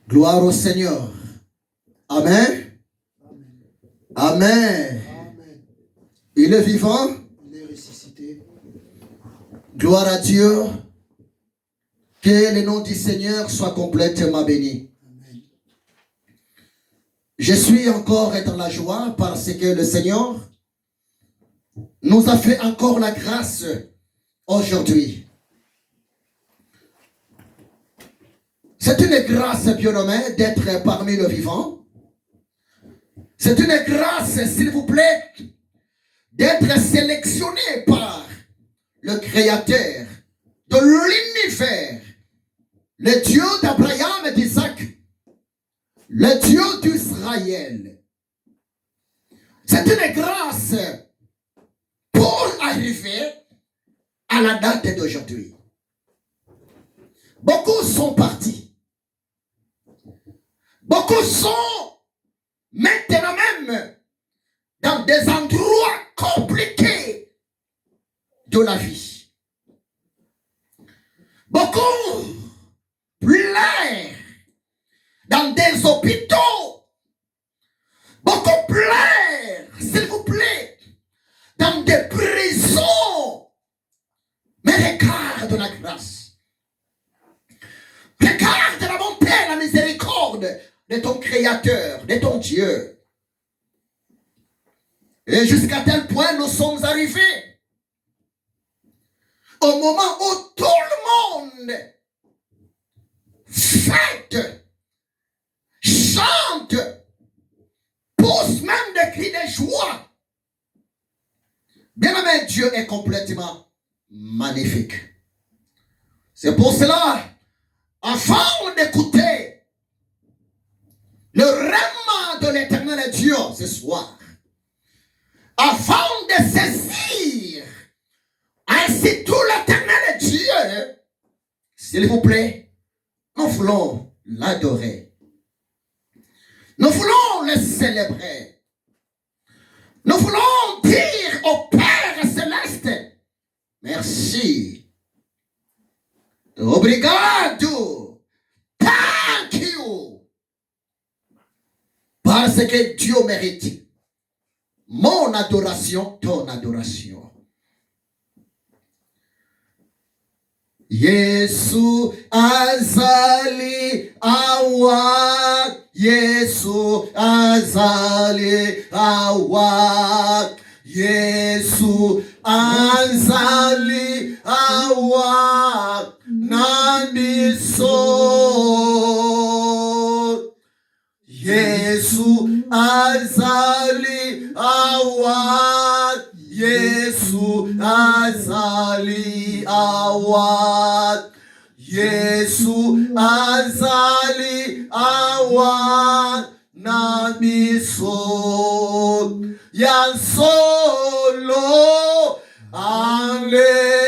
Gloire au Seigneur. Amen. Amen. Il est vivant. Il est ressuscité. Gloire à Dieu. Que le nom du Seigneur soit complètement béni. Amen. Je suis encore dans la joie parce que le Seigneur nous a fait encore la grâce aujourd'hui. C'est une grâce, bien-aimé, d'être parmi le vivant. C'est une grâce, s'il vous plaît, d'être sélectionné par le Créateur de l'univers, le Dieu d'Abraham et d'Isaac, le Dieu d'Israël. C'est une grâce pour arriver à la date d'aujourd'hui. Beaucoup sont partis. Beaucoup sont maintenant même dans des endroits compliqués de la vie. Beaucoup pleurent dans des hôpitaux. Beaucoup pleurent, s'il vous plaît, dans des prisons. Mais regarde la grâce. Regarde la bonté, la miséricorde de ton Créateur, de ton Dieu. Et jusqu'à tel point nous sommes arrivés au moment où tout le monde fête, chante, pousse même des cris de joie. Bien-aimé, Dieu est complètement magnifique. C'est pour cela, afin d'écouter le règlement de l'éternel Dieu ce soir, afin de saisir ainsi tout l'éternel Dieu, s'il vous plaît, nous voulons l'adorer. Nous voulons le célébrer. Nous voulons dire au Père Céleste, merci. Obrigado. Thank you. Parce que Dieu mérite mon adoration, ton adoration. Yesu azali awa, Yesu azali awa, Yesu azali awa, namiso. Yesu azali awa, Yesu azali awa, Yesu azali awa, namiso ya solo, alleluia,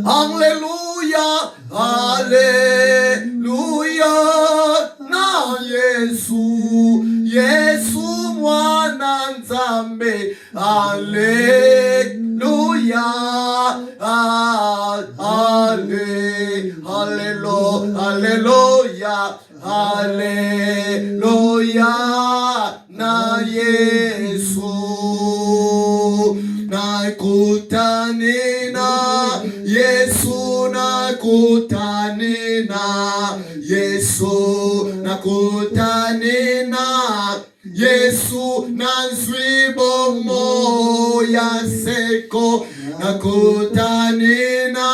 Alléluia, Alléluia, na Yesu, Yesu mwana nzambe, Alléluia, Alléluia, Alléluia, na Yesu, na kutanina, Yesu nakutanina, Yesu nakutanina, Yesu nazwibo moya seko, nakutanina,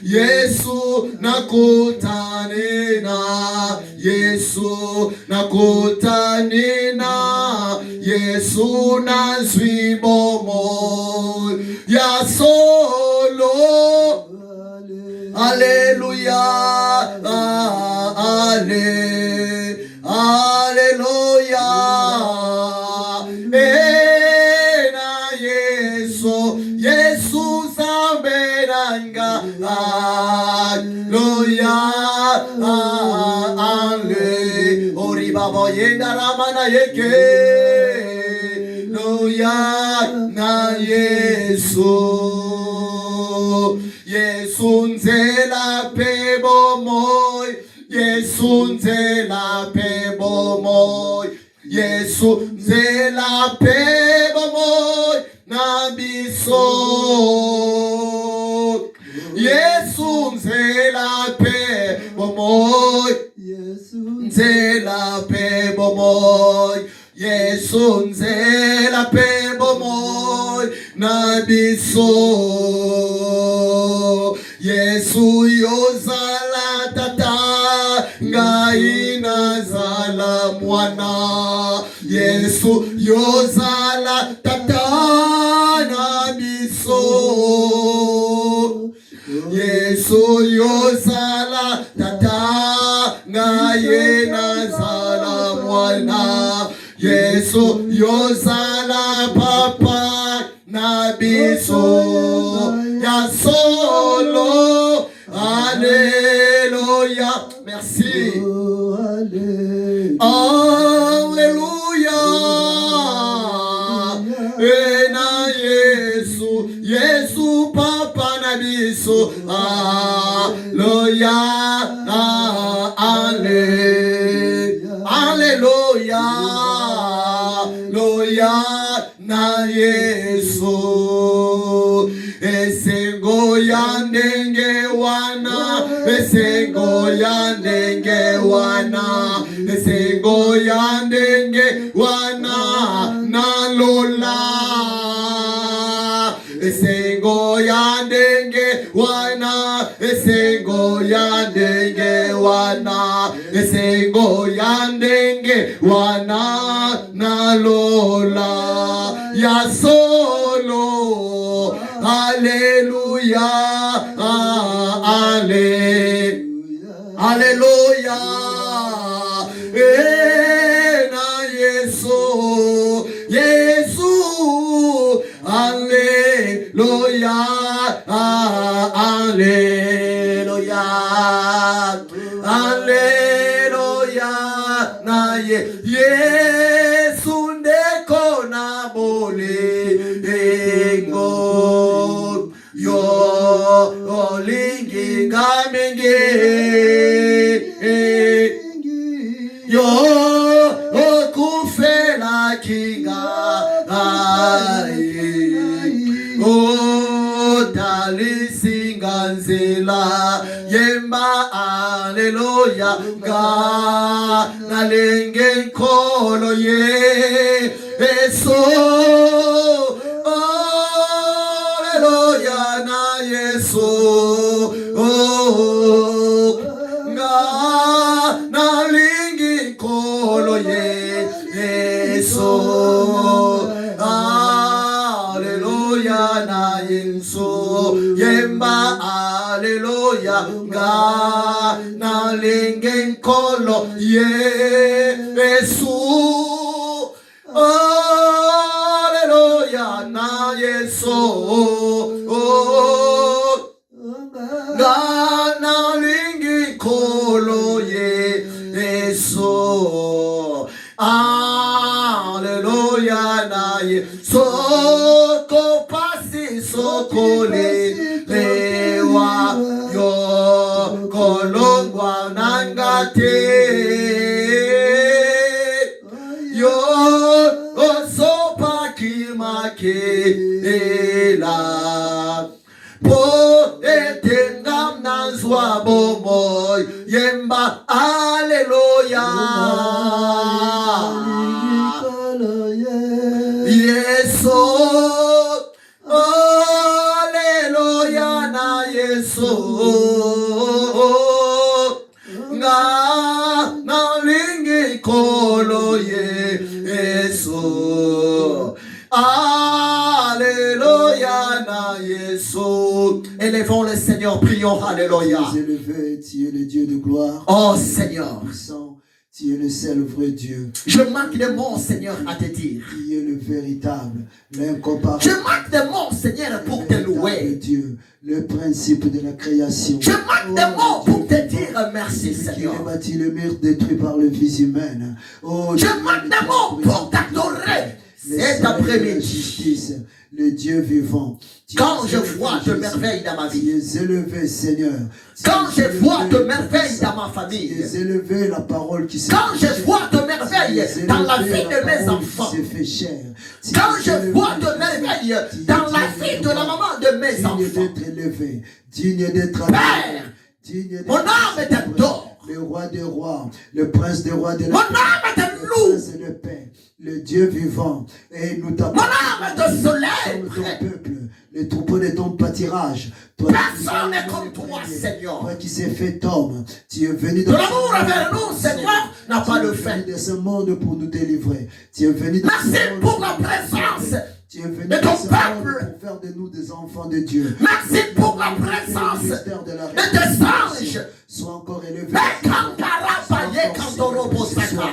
Yesu nakutanina, Yesu nakutanina, Yesu nazwibo moya solo. Alléluia, Alléluia, na Yesu, Yesu sambenanga, Alléluia, Ori baba yenda ramana yeke, Alléluia, na Yesu. Yesu nzela pe bomoy. Yesu nzela pe bomoy. Yesu nzela pe bomoy na biso. Yesu nzela pe bomoy. Yesu nzela pe bomoy. Yesu nzela pe bomoy na biso. Yesu yozala tata ngai nazala mwana. Yesu yozala tata na biso. Yesu yozala tata ngai nazala mwana. Yesu yozala papa na biso ya solo. Alléluia. Merci. Alléluia. Na Yesu, Yesu papa na biso. Alléluia. Alléluia. Alléluia na Yesu. Esengo ya ndenge wana, esengo ya ndenge wana, esengo ya ndenge wana na lola. Esengo ya ndenge wana, esengo ya ndenge wana, esengo ya ndenge wana na lola ya solo. Alléluia. Alléluia. Na Yesu, Yesu. Alléluia. Alléluia. Alléluia. Na Yesu ndeko na bolingo. Yo olingi ngamengi. Yo okufela kinga. O talisinga nzela yemba. Alléluia. Ga nalenge nkolo ye eso. Alléluia na Yesu. Nga nalingi nkolo ye eso. Alléluia na Yesu yemba. Alléluia. Nga nalingi nkolo ye eso. Alléluia na Yesu. Nga nalingi nkolo ye eso. Alléluia na Yesu. Soko pasi soko lewa yo kolongwa nangate. Yo osopa kimakela po etengam nazwa bomoy yemba. Alléluia. Yesu. Alléluia na Yesu. Nga nalingi kolo Yesu. Alléluia na Yesu. Élevons le Seigneur, prions. Alléluia. Tu es élevé, tu es le Dieu de gloire. Oh Seigneur, tu es le seul vrai Dieu. je manque de mots, Seigneur, à te dire. Tu es le véritable, l'incomparable. Je manque de mots, Seigneur, pour te louer. Dieu, le principe de la création. Je manque de mots pour te dire merci, Seigneur. Qui a bâti le mur détruit par le Fils humain. Oh, je manque de mots pour t'adorer cet après-midi. le Dieu vivant. Quand je vois de merveilles dans ma Tu vie, es élevé, Seigneur. quand je vois de merveilles dans ma famille, Tu es élevé, la parole qui s'est quand je vois de merveilles dans la vie de mes enfants, fait chair. quand je vois de merveilles dans la vie de la maman de mes digne enfants, d'être élevé, digne d'être Père, digne d'être mon âme t'adore. le roi des rois, le prince des rois de la Mon âme te le loue. prince de paix, le Dieu vivant. Et nous Mon t'apportons âme te ton célèbre. peuple, le troupeau de ton pâturage. Toi, Personne n'est comme toi, Seigneur. toi qui s'est fait homme, tu es venu De l'amour envers nous, Seigneur, n'a pas de fin. de ce monde pour nous délivrer. Tu es venu de Merci ce monde pour la présence tu es venu de ton ce monde peuple. pour faire de nous des enfants de Dieu. Merci pour la présence Mystère de la de tes anges. Sois encore élevé. Mais quand Karabaye, quand Orobosaka,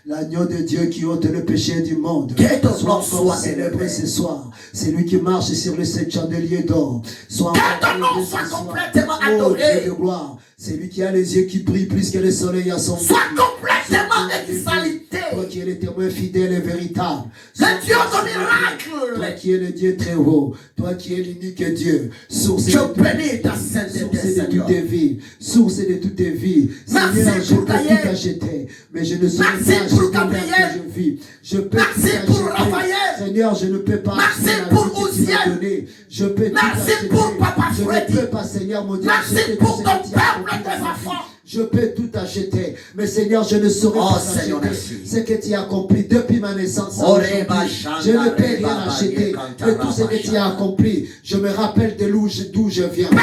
L'agneau de Dieu qui ôte le péché du monde. Que ton Sois nom encore soit célébré élevé. ce soir. C'est lui qui marche sur les 7 chandeliers d'or. Sois Que encore ton nom élevé soit ce soir. complètement Oh, adoré. Dieu de gloire. C'est lui qui a les yeux qui brillent plus que le soleil à son Sois bout. complètement exalté. Toi qui es le témoin fidèle et véritable. Le Dieu de Toi miracle. qui es le Dieu très haut. Toi qui es l'unique Dieu. Source Je de toute bénis ta sainteté, Source de Seigneur. toutes tes vies, source de toutes tes vies. Merci Seigneur, je pour peux ta tout guerre. acheter, mais je ne saurais Merci pas pour acheter Gabriel. l'air que je vis. Je peux Merci tout pour acheter. Raphaël. Seigneur, je ne peux pas Merci acheter la pour vie que tu m'as Ouziel. donnée. Je peux tout Merci acheter. pour Papa Je Freddy. ne peux pas, Seigneur, mon Dieu, Merci acheter pour tout ce ton que tu as peuple, accompli tes dans ma vie. enfants. Je peux tout acheter, mais Seigneur, je ne saurais Oh, pas Seigneur, acheter merci. ce que tu as accompli depuis ma naissance. à Oh, aujourd'hui. Reba, Je ne peux Shanda, rien Reba, acheter Kanta, de tout ce que Raba, tu as Shanda. accompli. Je me rappelle de d'où je viens. Je me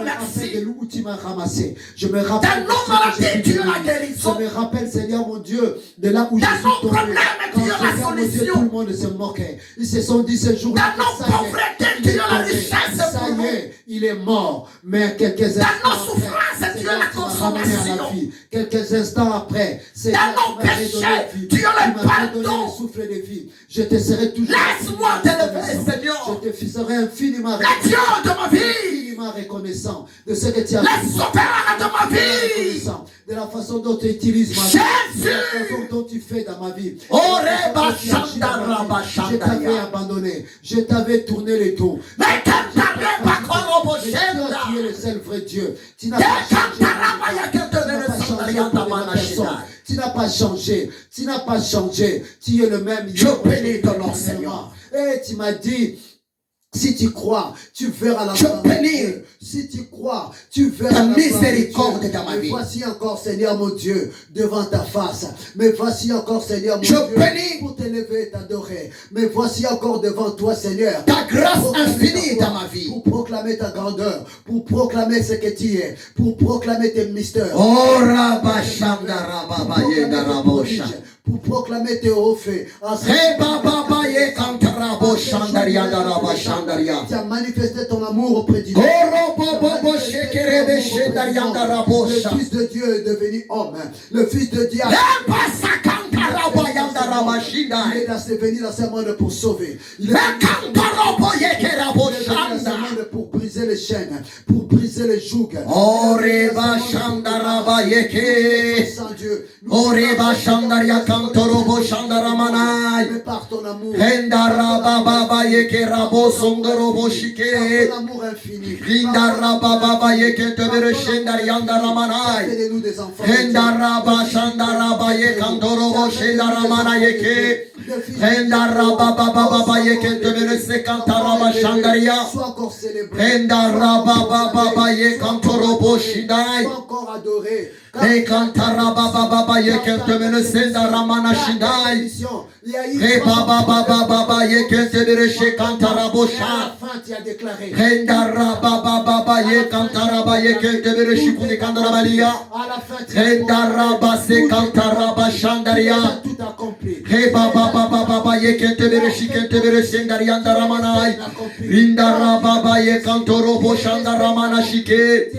merci. rappelle de où tu m'as ramassé. Je me rappelle Dans de nos ce que maladies, j'ai tu es vécu. la guérison. Je me rappelle, Seigneur mon Dieu, de là où je Dans suis nos tombé. problèmes, Quand, tu es la Seigneur mon Dieu, solution. tout le monde se moquait. Ils se sont dit ce jour-là. Dans nos que ça y est, pauvretés, il tu est es la tombé. richesse Ça pour y est, il est mort. Mais quelques instants nos après, souffrances, tu es Seigneur, la tu m'as ramené à la consommation. vie. Quelques instants après, Seigneur, Dans nos tu m'as redonné péchés, vie. tu es le m'as redonné pardon. le souffle de vie. Je te serai toujours. Laisse-moi t'élever, reconnaissant. Seigneur. Je te serai infiniment Le Dieu de ma vie. infiniment reconnaissant de ce que tu as Le fait. sauveur de ma vie. Reconnaissant de la façon dont tu utilises ma vie, Jésus. de la façon dont tu fais dans ma vie. Oh, De la façon Reba, dont tu agis dans ma Shanda, vie. Raba, Je Shanda, t'avais ya. abandonné, je t'avais tourné le dos. Mais quand t'arrives à Korobo, Mais toi, Shanda. tu es le seul vrai Dieu. Tu n'as Que pas quand changé. t'arrives, il y a que te Tu n'as donne pas le changé sang pour de la la personne. personne. Tu n'as pas changé. Tu n'as pas changé. Tu es le même. Je bénis ton nom, Seigneur. Et tu m'as dit, si tu crois, tu verras la Je gloire de bénis Dieu. Si tu crois, tu verras ta la gloire de miséricorde Dieu. dans ma Mais vie. voici encore, Seigneur mon Dieu, devant ta face. Mais voici encore, Seigneur mon Je Dieu, bénis pour t'élever et t'adorer. Mais voici encore devant toi, Seigneur. Ta grâce Pour proclamer infinie ta dans gloire, ma vie. Pour proclamer ta grandeur. Pour proclamer ce que tu es. Pour proclamer tes mystères. Oh, Rabba, Shanda, Rabba, Yeda, Rabosha. Pour proclamer tes hauts faits. Hey, Baba, Baye, Kantarabo, Shandaria, Daraba, Shandaria. Tu as manifesté ton amour auprès du Goro, Bobo, Shekerebe, Shendaria, Darabosha. Le Fils de Dieu est devenu homme. Le Fils de Dieu a Lepasa, Kantarabo, Yandaraba, il Shindai. est venu dans ce monde pour sauver. Il est Mais venu Kantarabo, Yekerabo, dans ce Shanda. monde pour briser les chaînes, pour briser les jougs. Oh, Reba, Shandaraba, Yeke. Sans Dieu. Oh, Reba, Shandaria, Kantorobo, Shandaramanai. Mais par ton amour. Hendaraba, Baba, Yeke, Rabo, Sondorobo, Par Shike. ton amour infini. Rindaraba, Baba, Yeke, Tebere, Shendariandaramanai. Fais-nous des enfants. Hendaraba, Shandaraba, Yekantorobo, Shendaramana, Yeke. Hendaraba, Baba, Baba, Yeke, Tebere, Sekantaraba, Shandaria. Sois encore célébré. Hendaraba, Baba, Yekantorobo, Shindai. Sois encore adoré. Hekantaraba, Baba, Yeke, Tebere, Sendaramana, Shindai. He Baba, Baba, Yeke, Tebere, Shekantarabo, Et à Shah. la fin, tu as déclaré. Hendaraba, Baba, Yekantaraba, Yeke, Tebere, Shikuni, Kandarabalia. À la fin, tu as Hendaraba, Sekantaraba, Tu Shandaria. as tout accompli. He Baba, Yeke, Tebere, Shiken, Tebere, Sendariandaramanai. Rindaraba, Baba, Yekantorobo, Shandaramana, Shike.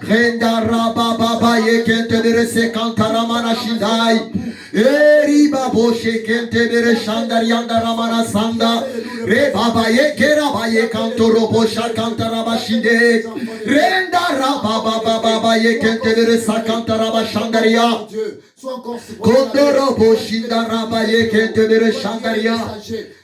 Hendaraba, Baba, Yeke, Tebere, Sekantaramana, Shindai. Eri Babo, Sheken, Tebere, Shandariandaramana, Sanda. Re Baba, Yeke, Raba, Yekantorobo, Shakantaraba, Shinde. Rendaraba, Baba, Yeke, Tebere, Sakantaraba, Shandaria. Dieu, sois encore Kondorobo, Shindaraba, Yeke, Tebere, Shandaria.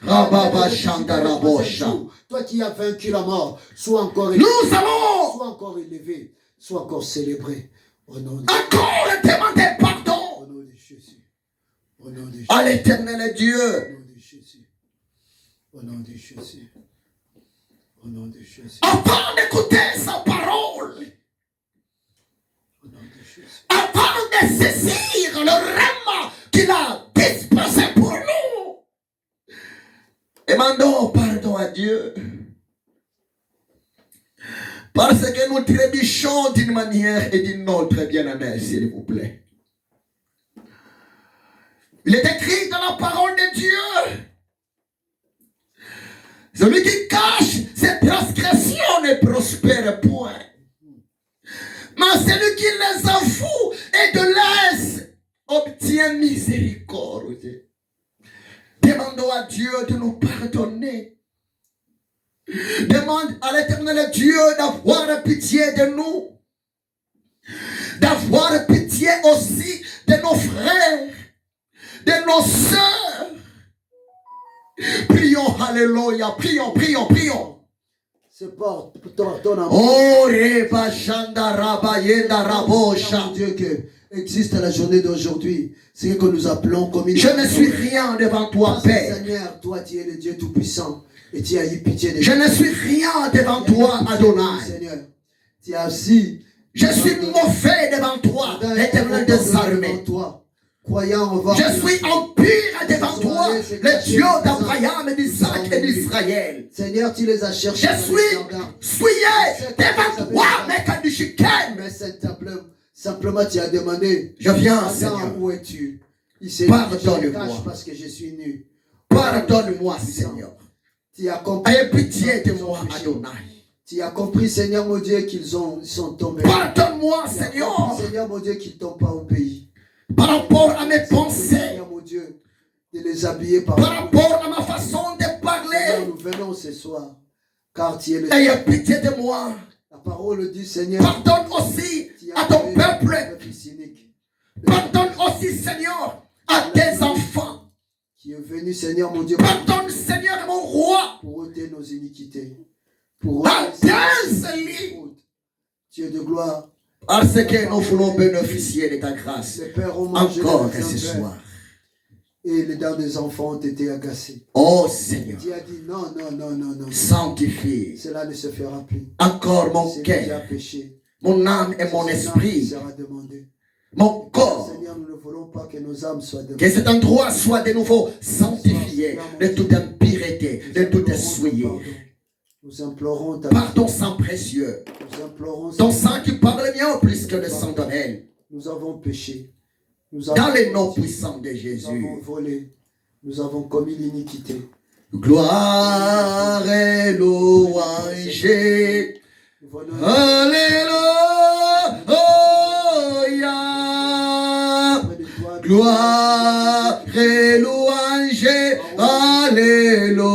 Rababa, Shandarabosha. Toi qui as vaincu la mort, sois encore élevé. Nous allons Sois encore élevé. Sois encore célébré. Au nom de encore demander pardon Au nom de Jésus. Au nom de Jésus. à l'éternel Au Dieu. nom de Jésus. Au nom de Jésus. Au nom de Jésus. Avant d'écouter sa parole, Au nom de Jésus. avant de saisir le rêve qu'il a dispersé pour nous, demandons pardon à Dieu. Parce que nous trébuchons d'une manière et d'une autre, bien-aimés, s'il vous plaît. Il est écrit dans la parole de Dieu, celui qui cache ses transgressions ne prospère point. Mais celui qui les avoue et de laisse obtient miséricorde. Demandons à Dieu de nous pardonner. Demande à l'éternel Dieu d'avoir pitié de nous. D'avoir pitié aussi de nos frères, de nos sœurs. Prions, alléluia, prions, prions, prions. C'est pour ton amour. Oh, Reba Shanda Rabayenda Rabosha. Dieu que existe à la journée d'aujourd'hui, c'est ce que nous appelons comme Je ne suis rien devant toi, Père. Seigneur, toi tu es le Dieu Tout-Puissant et tu as eu pitié de Je ne suis rien devant toi, Adonai. Seigneur, tu as aussi. Je suis mauvais devant toi, l'éternel des armées. Croyant, je suis impur devant toi, le Dieu d'Abraham, d'Isaac et d'Israël. Seigneur, tu les as cherchés. Je suis souillé devant toi, mais quand du chicken. Mais simplement, tu as demandé. Je viens, Seigneur. Où es-tu? Pardonne-moi. Parce que je suis nu. Pardonne-moi, Seigneur. Tu as compris. Aie pitié de moi, Adonai. Tu as compris, Seigneur mon Dieu, qu'ils sont tombés. Pardonne-moi, Seigneur. Seigneur mon Dieu, qu'ils ne tombent pas au pays. Par rapport à mes pensées. Seigneur mon Dieu, de les habiller par rapport à ma façon de parler. Seigneur, nous venons ce soir, car tu es le Ayez pitié de moi. La parole dit, Seigneur. Pardonne aussi à ton peuple. Pardonne aussi, Seigneur, à tes enfants. Qui est venu, Seigneur mon Dieu. Pardonne, Seigneur, mon roi. Pour ôter nos iniquités. Pour Dieu de gloire. Parce que nous voulons bénéficier de ta grâce. Encore ce soir. Et les dents des enfants ont été agacées. Oh Seigneur. Tu as dit non, non, non, non, non. Sanctifie. Cela ne se fera plus. Encore mon cœur. Mon âme et mon esprit. Sera demandé. Mon corps. Seigneur, nous ne voulons pas que nos âmes soient demandées. Que cet endroit soit de nouveau sanctifié de toute impureté, de toute souillure. Nous implorons par ton sang précieux. Nous implorons ton sang qui parle bien plus que le sang d'Abel. Nous avons péché. Dans les noms puissants de Jésus. Nous avons volé. Nous avons commis l'iniquité. Gloire et louange. Alléluia. Gloire et louange. Alléluia.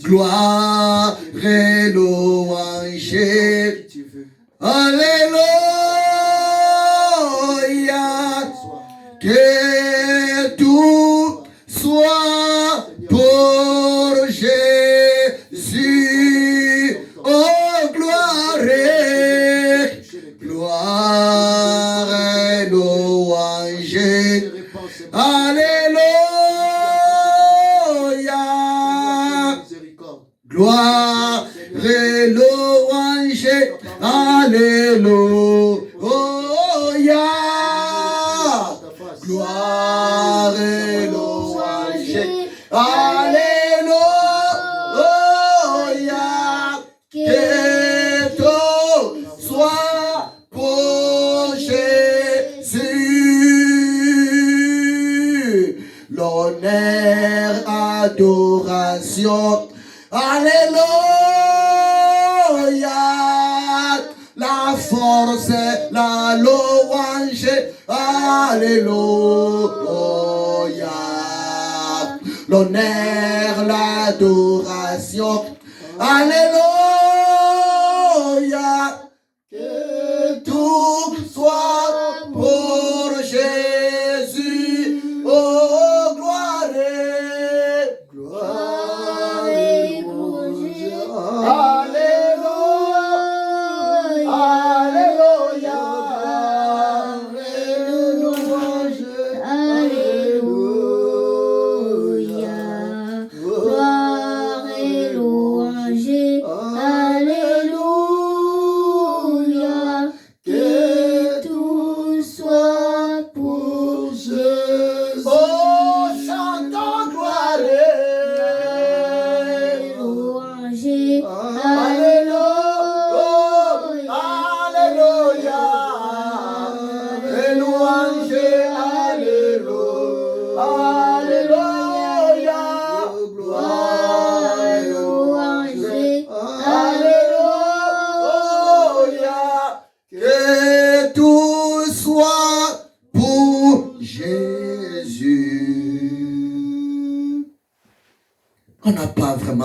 Gloire et louange. Alléluia. Que tout soit pour Jésus. Oh, gloire et louange. Alléluia. Gloire et louange. Alléluia. Gloire et louange. Alléluia. Que tout soit pour Jésus. L'honneur, adoration. Alléluia. La force, la louange. Alléluia. L'honneur, l'adoration. Alléluia. Que tout soit pour Jésus. Oh, gloire.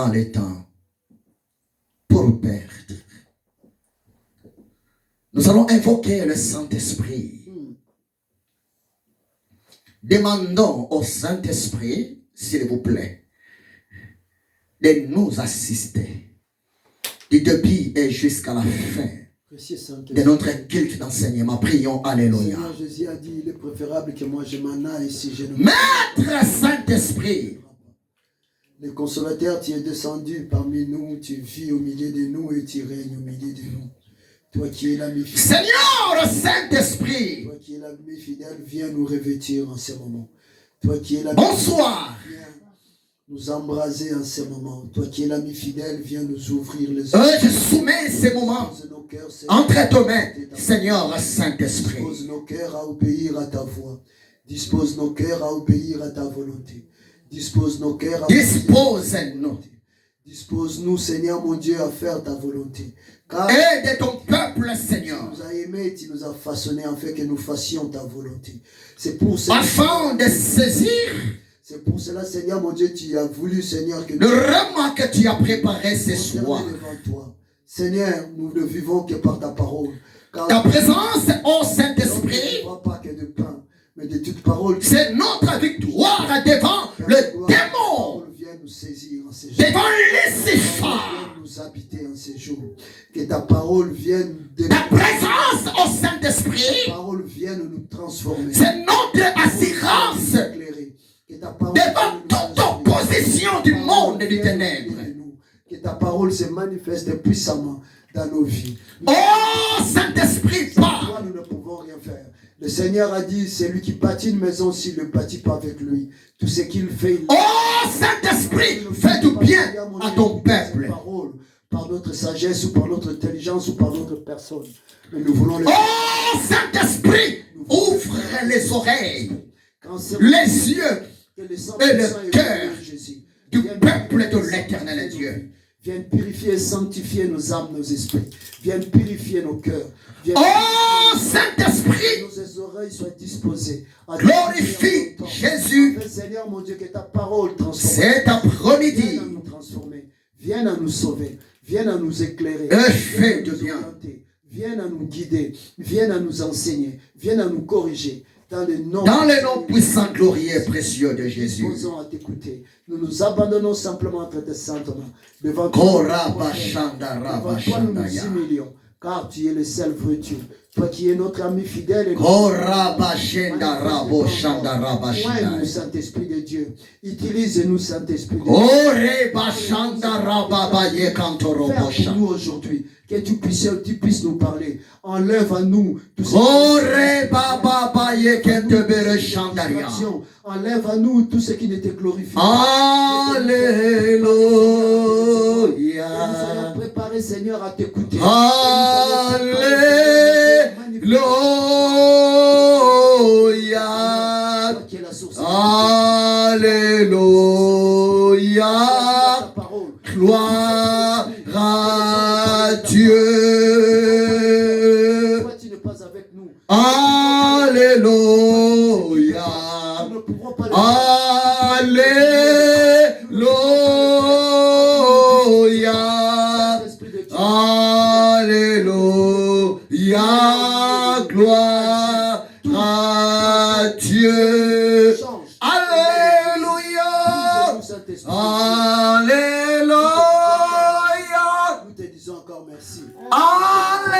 dans les temps pour perdre. Nous allons invoquer le Saint-Esprit. Demandons au Saint-Esprit, s'il vous plaît, de nous assister du début et jusqu'à la fin de notre culte d'enseignement. Prions, alléluia. Seigneur Jésus a dit, il est préférable que moi je m'en aille si je ne... Maître Saint-Esprit, le consolateur, tu es descendu parmi nous, tu vis au milieu de nous et tu règnes au milieu de nous. Toi qui es l'ami fidèle. Seigneur Saint-Esprit, Toi qui es l'ami fidèle, viens nous revêtir en ce moment. Toi qui es l'ami bonsoir. fidèle, viens nous embraser en ce moment. Toi qui es l'ami fidèle, viens nous ouvrir les yeux. Je soumets ces moments entre tes mains, Seigneur Saint-Esprit. Dispose nos cœurs à obéir à ta voix. Dispose nos cœurs à obéir à ta volonté. Dispose nos cœurs à Dispose-nous. Dispose-nous, Seigneur mon Dieu, à faire ta volonté. Car aide ton peuple, Seigneur, tu nous as aimés, tu nous as façonnés afin que nous fassions ta volonté. C'est pour cela, afin de saisir c'est pour cela, Seigneur mon Dieu, tu as voulu, Seigneur, que le repas que tu as préparé ce soir. devant toi. Seigneur, nous ne vivons que par ta parole. Car Ta présence, ô on Saint-Esprit, ne voit pas que de pain, mais de toute parole. c'est notre victoire devant le démon, Viens nous saisir en ces jours. devant Lucifer. Viens nous habiter en ces jours. Que ta parole vienne de Ta présence, ô Saint-Esprit, ta parole vienne nous transformer. c'est notre assurance Éclairer. Que ta parole devant toute opposition du monde et du ténèbre. Que ta parole se manifeste puissamment dans nos vies. Oh Saint-Esprit, Sans parle. toi, nous ne pouvons rien faire. Le Seigneur a dit, c'est lui qui bâtit une maison s'il ne bâtit pas avec lui. Tout ce qu'il fait, il Oh Saint-Esprit, fais du bien à ton peuple. Par notre sagesse ou par notre intelligence ou par notre personne. Mais nous voulons le Oh Saint-Esprit, ouvre les oreilles, les yeux et le cœur du peuple de l'éternel Dieu. Viens purifier et sanctifier nos âmes, nos esprits. Viens purifier nos cœurs. Oh Saint-Esprit, nos oreilles soient disposées. glorifie Jésus. Seigneur mon Dieu, que ta parole transforme. Cet après-midi, Viens à nous transformer. Viens à nous sauver. Viens à nous éclairer. et fais de bien. Viens à nous guider. Viens à nous enseigner. Viens à nous corriger. Dans le nom puissant, glorieux et précieux de Jésus. Disposons à t'écouter. Nous nous abandonnons simplement entre tes saintes mains. Devant toi, nous nous humilions. Car tu es le seul vrai Dieu. Toi qui es notre ami fidèle et Ouvre-nous, Saint-Esprit de Dieu. Utilise-nous, Saint-Esprit de Dieu. Fais pour nous aujourd'hui. Que tu puisses nous parler. Enlève à nous tout ce Enlève à nous tout ce qui ne te glorifie pas. Alléluia. Nous soyons préparés, Seigneur, à t'écouter. Alléluia. Alléluia. Gloire à Dieu. Pourquoi tu n'es pas avec nous? Alléluia. Nous ne pouvons pas Alléluia. Alléluia. Gloire à Dieu. Alléluia. Alléluia. Nous te disons encore merci. Alléluia.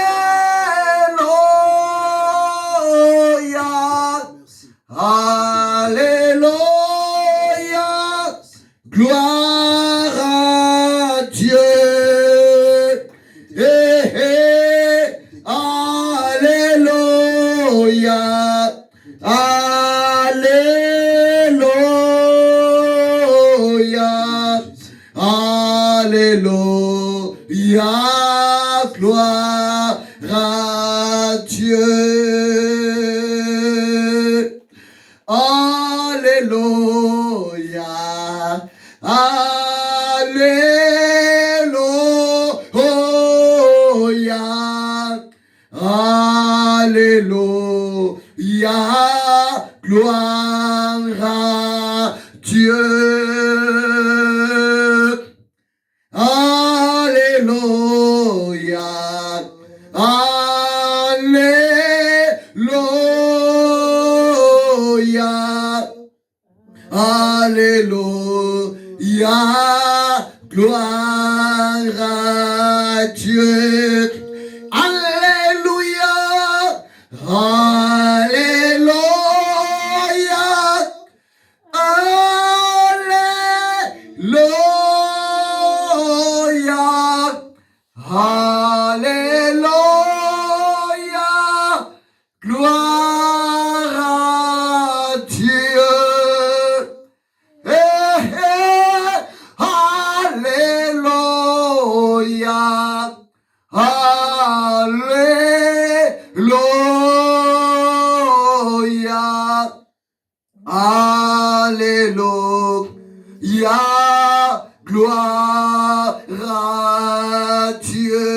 Merci. Alléluia. Gloire à Dieu. Alléluia. Alléluia. Alléluia. Gloire à Dieu. Alléluia. Alléluia. Alléluia. Gloire à Dieu. à Dieu. Alléluia. Alléluia. Alléluia. Alléluia. Gloire à Dieu. Alléluia. Alléluia. Alléluia. Gloire à Dieu.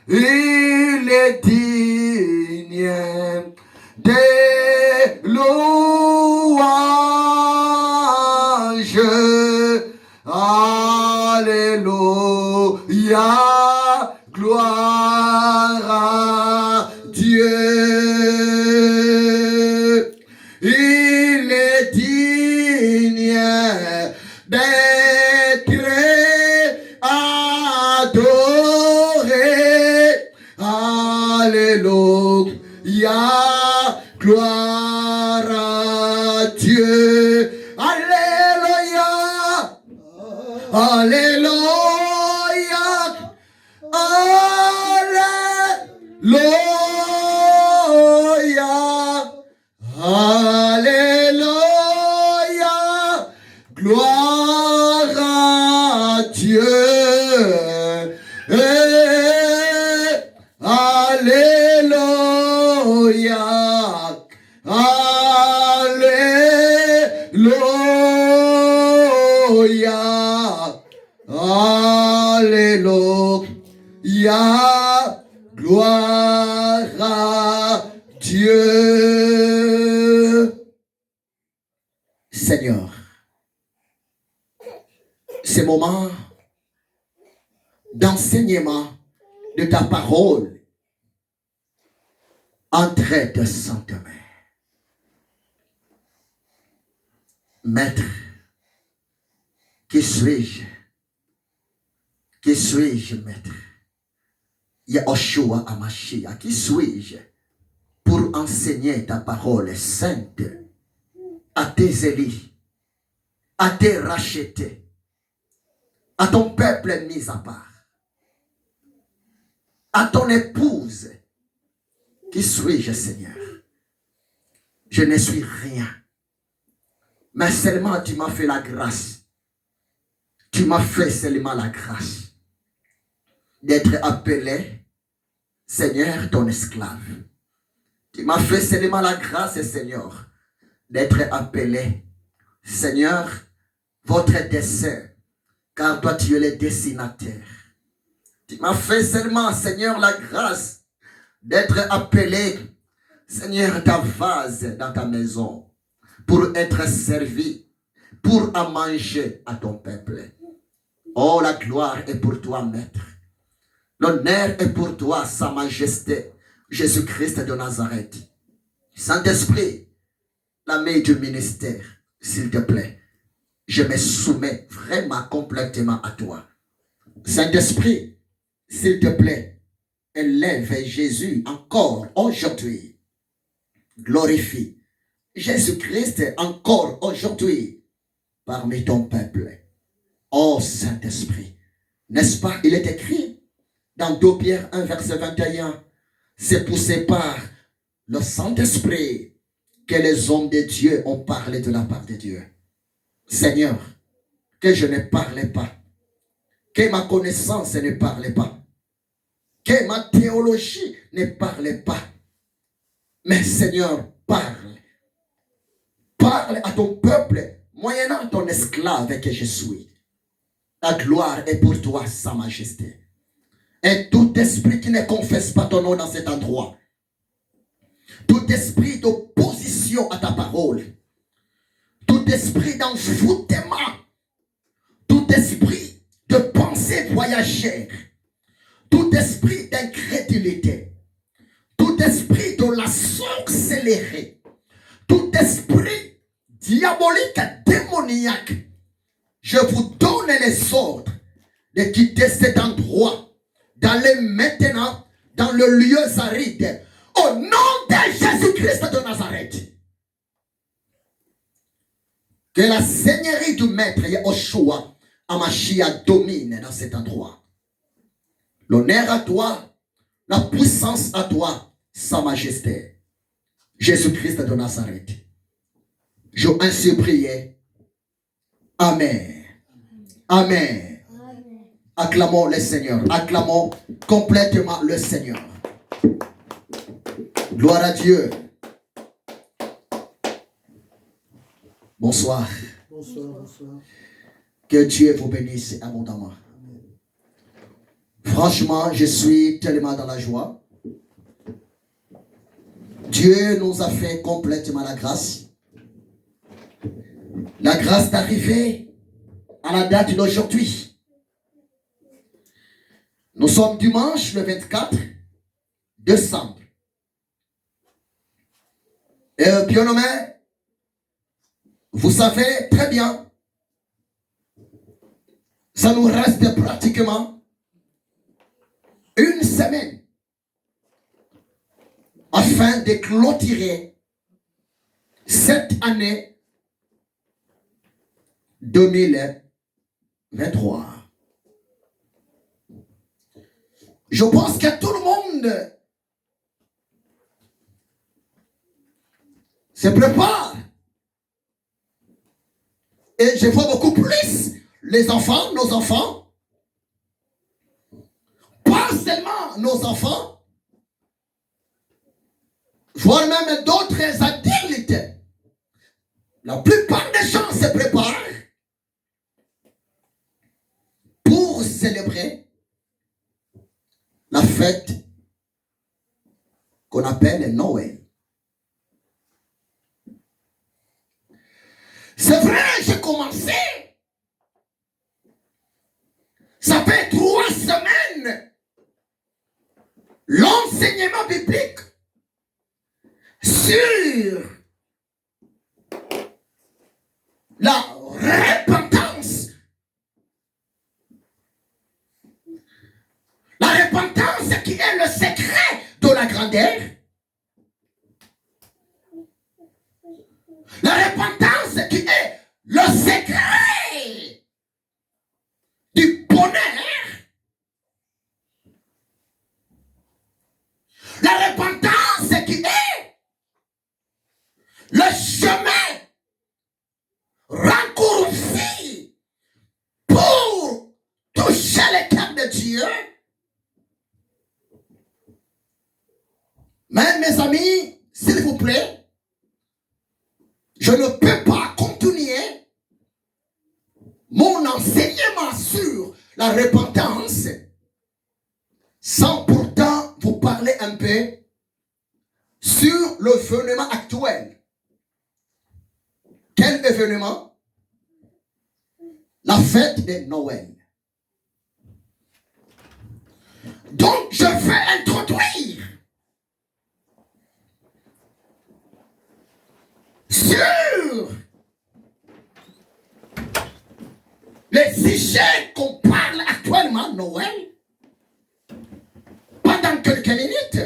Il est digne des louanges. Alléluia. Gloire à Dieu. Il est digne d'être adoré. Alléluia. Gloire à Dieu. Alléluia. Alléluia. Alléluia. Alléluia. Gloire à Dieu. Alléluia. Alléluia. Alléluia. Gloire à Dieu. Seigneur, ces moments d'enseignement de ta parole entre tes saintes mains. Maître, qui suis-je? Qui suis-je, maître? Yahushua Hamashiach, qui suis-je pour enseigner ta parole sainte à tes élus, à tes rachetés, à ton peuple mis à part, à ton épouse? Qui suis-je, Seigneur? Je ne suis rien, mais seulement tu m'as fait la grâce. Tu m'as fait seulement la grâce d'être appelé, Seigneur, ton esclave. Tu m'as fait seulement la grâce, Seigneur, d'être appelé, Seigneur, votre dessein, car toi tu es le dessinateur. Tu m'as fait seulement, Seigneur, la grâce d'être appelé, Seigneur, ta vase dans ta maison, pour être servi, pour à manger à ton peuple. Oh, la gloire est pour toi, Maître. L'honneur est pour toi, Sa Majesté, Jésus-Christ de Nazareth. Saint-Esprit, la main du ministère, s'il te plaît, je me soumets vraiment complètement à toi. Saint-Esprit, s'il te plaît, élève Jésus encore aujourd'hui. Glorifie Jésus-Christ encore aujourd'hui parmi ton peuple. Oh Saint-Esprit, n'est-ce pas, il est écrit dans 2 Pierre 1 verset 21, c'est poussé par le Saint-Esprit que les hommes de Dieu ont parlé de la part de Dieu. Seigneur, que je ne parlais pas, que ma connaissance ne parlait pas, que ma théologie ne parlait pas, mais Seigneur, parle. Parle à ton peuple, moyennant ton esclave que je suis. La gloire est pour toi, Sa Majesté. Et tout esprit qui ne confesse pas ton nom dans cet endroit, tout esprit d'opposition à ta parole, tout esprit d'envoûtement, tout esprit de pensée voyagère, tout esprit d'incrédulité, tout esprit de la sorcellerie, tout esprit diabolique, démoniaque, je vous donne les ordres de quitter cet endroit, d'aller maintenant dans le lieu aride, au nom de Jésus-Christ de Nazareth. Que la seigneurie du Maître Yahushua Hamashiach domine dans cet endroit. L'honneur à toi, la puissance à toi, sa majesté. Jésus-Christ de Nazareth. Je ainsi prié. Amen. Amen. Acclamons le Seigneur. Acclamons complètement le Seigneur. Gloire à Dieu. Bonsoir. Bonsoir. Que Dieu vous bénisse abondamment. Franchement, je suis tellement dans la joie. Dieu nous a fait complètement la grâce. La grâce d'arriver à la date d'aujourd'hui. Nous sommes dimanche le 24 décembre. Et bien nommé, vous savez très bien, ça nous reste pratiquement une semaine afin de clôturer cette année 2023. Je pense que tout le monde se prépare. Et je vois beaucoup plus les enfants, nos enfants. Pas seulement nos enfants, voire même d'autres adultes. La plupart des gens se préparent pour célébrer la fête qu'on appelle Noël. C'est vrai, j'ai commencé. Ça fait 3 semaines. L'enseignement biblique sur la repentance. La repentance qui est le secret de la grandeur. La repentance qui est le secret du bonheur. La repentance qui est le chemin raccourci pour toucher le cœur de Dieu. Mais mes amis, s'il vous plaît, je ne peux pas continuer mon enseignement sur la repentance sans pourtant vous parler un peu sur l'événement actuel. Quel événement? La fête de Noël. Donc, je vais introduire sur les sujets qu'on parle actuellement, Noël, pendant quelques minutes.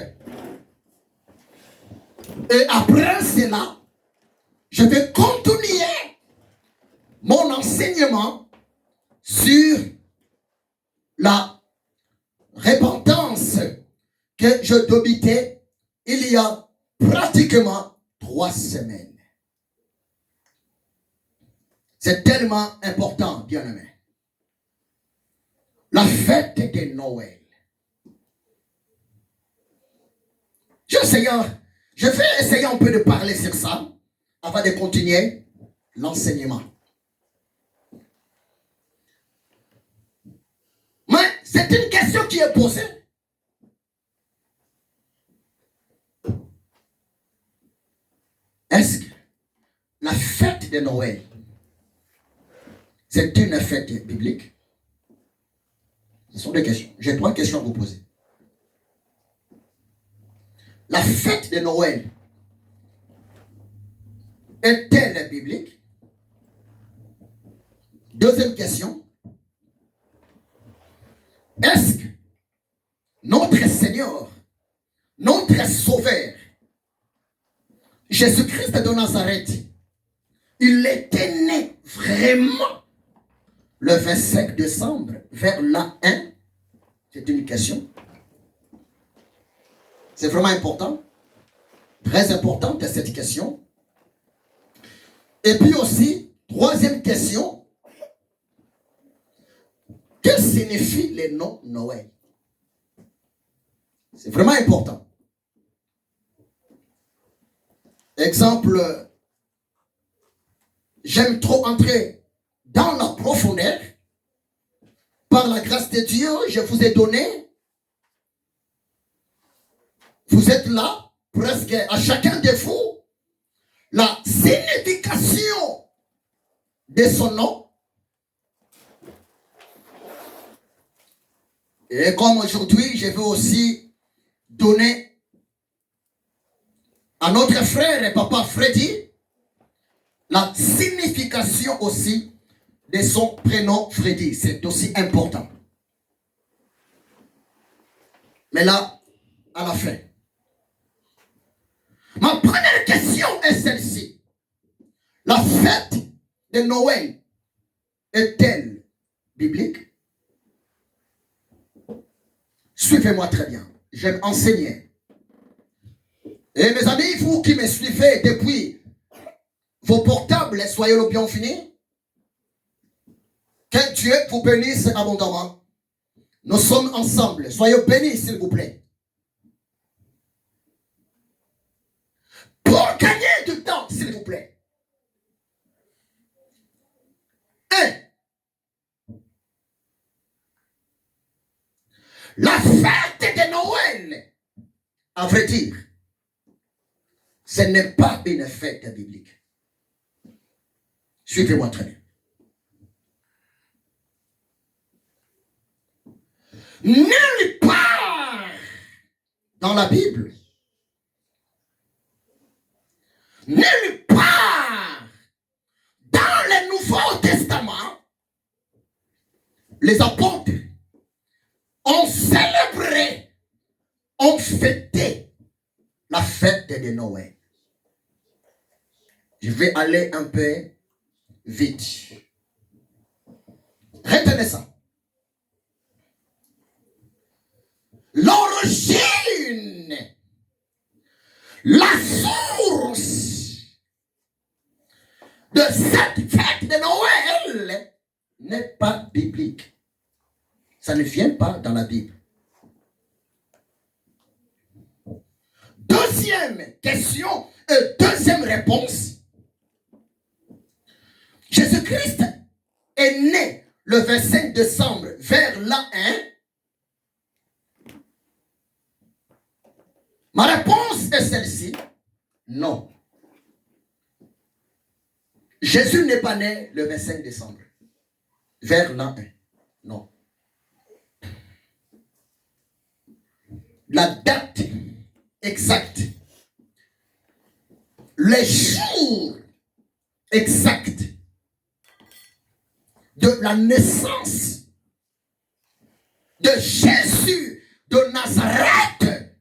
Et après cela, je vais continuer mon enseignement sur la repentance que je débutais il y a pratiquement 3 semaines. C'est tellement important, bien-aimé. La fête de Noël. Je vais essayer un peu de parler sur ça avant de continuer l'enseignement. Mais c'est une question qui est posée. Est-ce que la fête de Noël, c'est une fête biblique? Ce sont des questions. J'ai 3 questions à vous poser. La fête de Noël est-elle biblique? Deuxième question. Est-ce que notre Seigneur, notre Sauveur, Jésus-Christ de Nazareth, il était né vraiment le 25 décembre vers l'an 1? C'est une question. C'est vraiment important. Très importante cette question. Et puis aussi, troisième question. Que signifie le nom Noël? C'est vraiment important. Exemple, j'aime trop entrer dans la profondeur. Par la grâce de Dieu, je vous ai donné. Vous êtes là, presque à chacun de vous, la signification de son nom. Et comme aujourd'hui, je veux aussi donner à notre frère et papa Freddy la signification aussi de son prénom Freddy. C'est aussi important. Mais là, à la fin. Ma première question est celle-ci. La fête de Noël est-elle biblique? Suivez-moi très bien. Je vais enseigner. Et mes amis, vous qui me suivez depuis vos portables, soyez le bienvenu. Que Dieu vous bénisse abondamment. Nous sommes ensemble. Soyez bénis, s'il vous plaît. Pour gagner du temps, s'il vous plaît. 1. La fête de Noël, à vrai dire, ce n'est pas une fête biblique. Suivez-moi très bien. Nulle part dans la Bible, nulle part dans le Nouveau Testament, les apôtres ont célébré, ont fêté la fête de Noël. Je vais aller un peu vite. Retenez ça. L'origine, la source de cette fête de Noël n'est pas biblique. Ça ne vient pas dans la Bible. Deuxième question et deuxième réponse. Jésus-Christ est né le 25 décembre vers l'an 1. Ma réponse est celle-ci. Non. Jésus n'est pas né le 25 décembre vers l'an 1. Non. La date exacte, le jour exact de la naissance de Jésus de Nazareth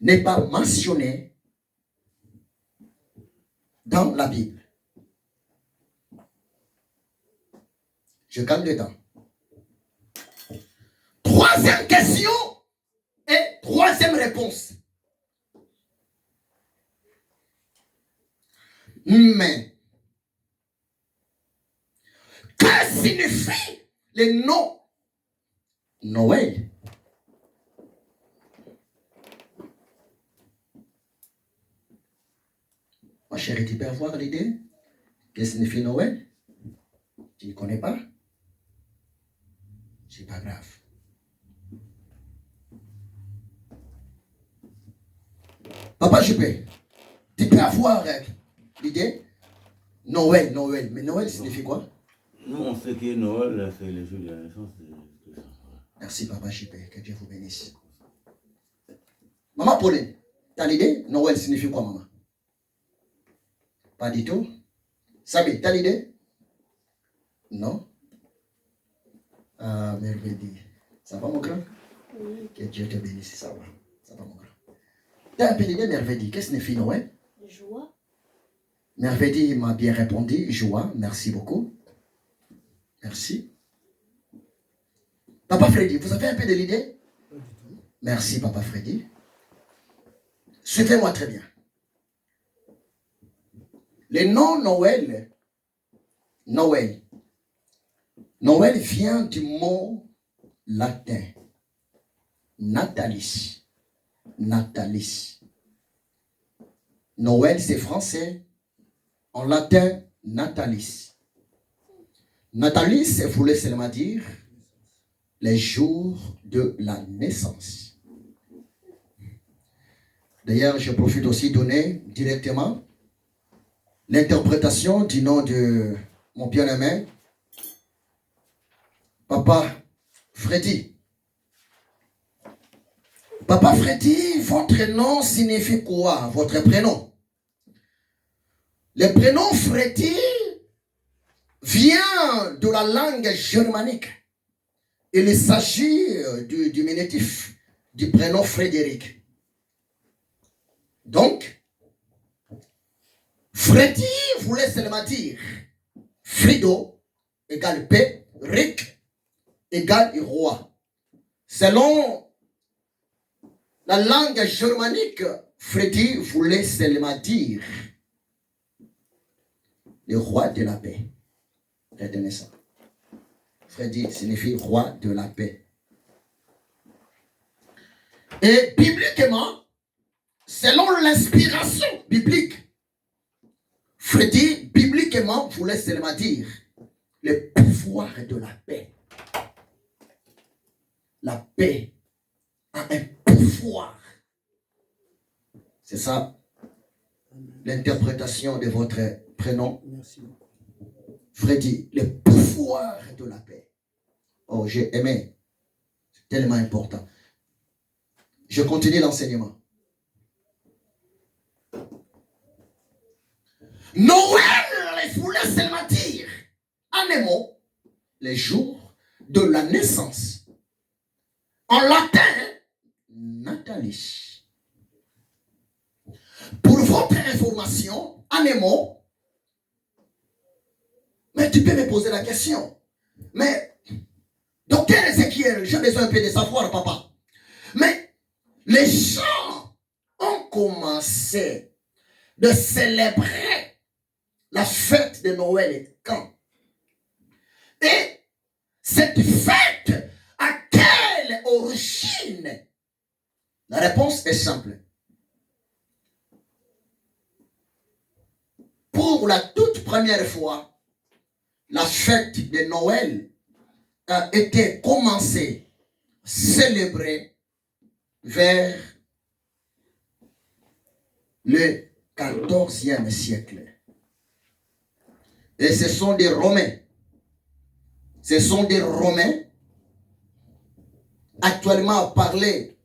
n'est pas mentionné dans la Bible. Je calme dedans. Troisième question et troisième réponse. Mais que signifie le nom Noël? Ma chérie, tu peux avoir l'idée? Que signifie Noël? Tu ne connais pas? C'est pas grave. Papa Juppé, tu peux avoir l'idée? Noël, Noël. Mais Noël signifie quoi? Nous, on sait que Noël, c'est le jour de la naissance de Christ. Merci, Papa Juppé. Que Dieu vous bénisse. Maman Pauline, tu as l'idée? Noël signifie quoi, maman? Pas du tout. Sabi, tu as l'idée? Non? Ah, merveilleux. Ça va, mon grand? Oui. Que Dieu te bénisse, ça va. Ça va, mon grand. T'as un peu d'idée, merveilleux. Qu'est-ce que c'est, Noël? Joie. Merveilleux m'a bien répondu. Joie, merci beaucoup. Merci. Papa Freddy, vous avez un peu de l'idée? Pas du tout. Merci, Papa Freddy. Suivez-moi très bien. Le nom Noël, Noël vient du mot latin, natalis. Natalis. Noël, c'est français. En latin, natalis. Natalis, voulait seulement dire les jours de la naissance. D'ailleurs, je profite aussi de donner directement l'interprétation du nom de mon bien-aimé, Papa Freddy. Papa Freddy, votre nom signifie quoi? Votre prénom? Le prénom Freddy vient de la langue germanique. Il s'agit du diminutif du prénom Frédéric. Donc, Freddy voulait seulement dire Frido égale paix, Rick égale roi. Selon la langue germanique, Freddy voulait seulement dire le roi de la paix. Retenez ça. Freddy signifie roi de la paix. Et bibliquement, selon l'inspiration biblique, Freddy, bibliquement, voulait seulement dire le pouvoir de la paix. La paix a un pouvoir. C'est ça l'interprétation de votre prénom. Merci beaucoup. Freddy, le pouvoir de la paix. Oh, j'ai aimé. C'est tellement important. Je continue l'enseignement. Noël voulait seulement dire, en un mot, les jours de la naissance. En latin, natalis. Pour votre information, en un mot, mais tu peux me poser la question. Mais, docteur Ézéchiel, j'ai besoin un peu de savoir, papa. Mais, les gens ont commencé de célébrer la fête de Noël quand? Et cette fête a quelle origine? La réponse est simple. Pour la toute première fois, la fête de Noël a été commencée, célébrée vers le 14e siècle. Et ce sont des Romains. Ce sont des Romains. Actuellement, à parler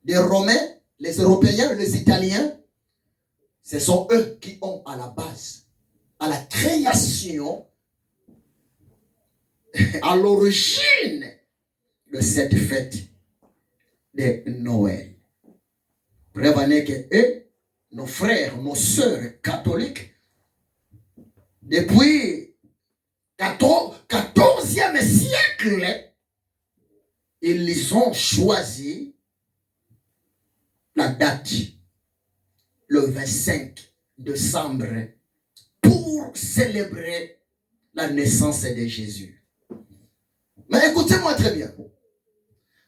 des Romains, les Européens, les Italiens, ce sont eux qui ont à la base, à la création, à l'origine de cette fête de Noël. Prévenez que eux, nos frères, nos sœurs catholiques, depuis 14e siècle, ils ont choisi la date, le 25 décembre, pour célébrer la naissance de Jésus. Mais écoutez-moi très bien.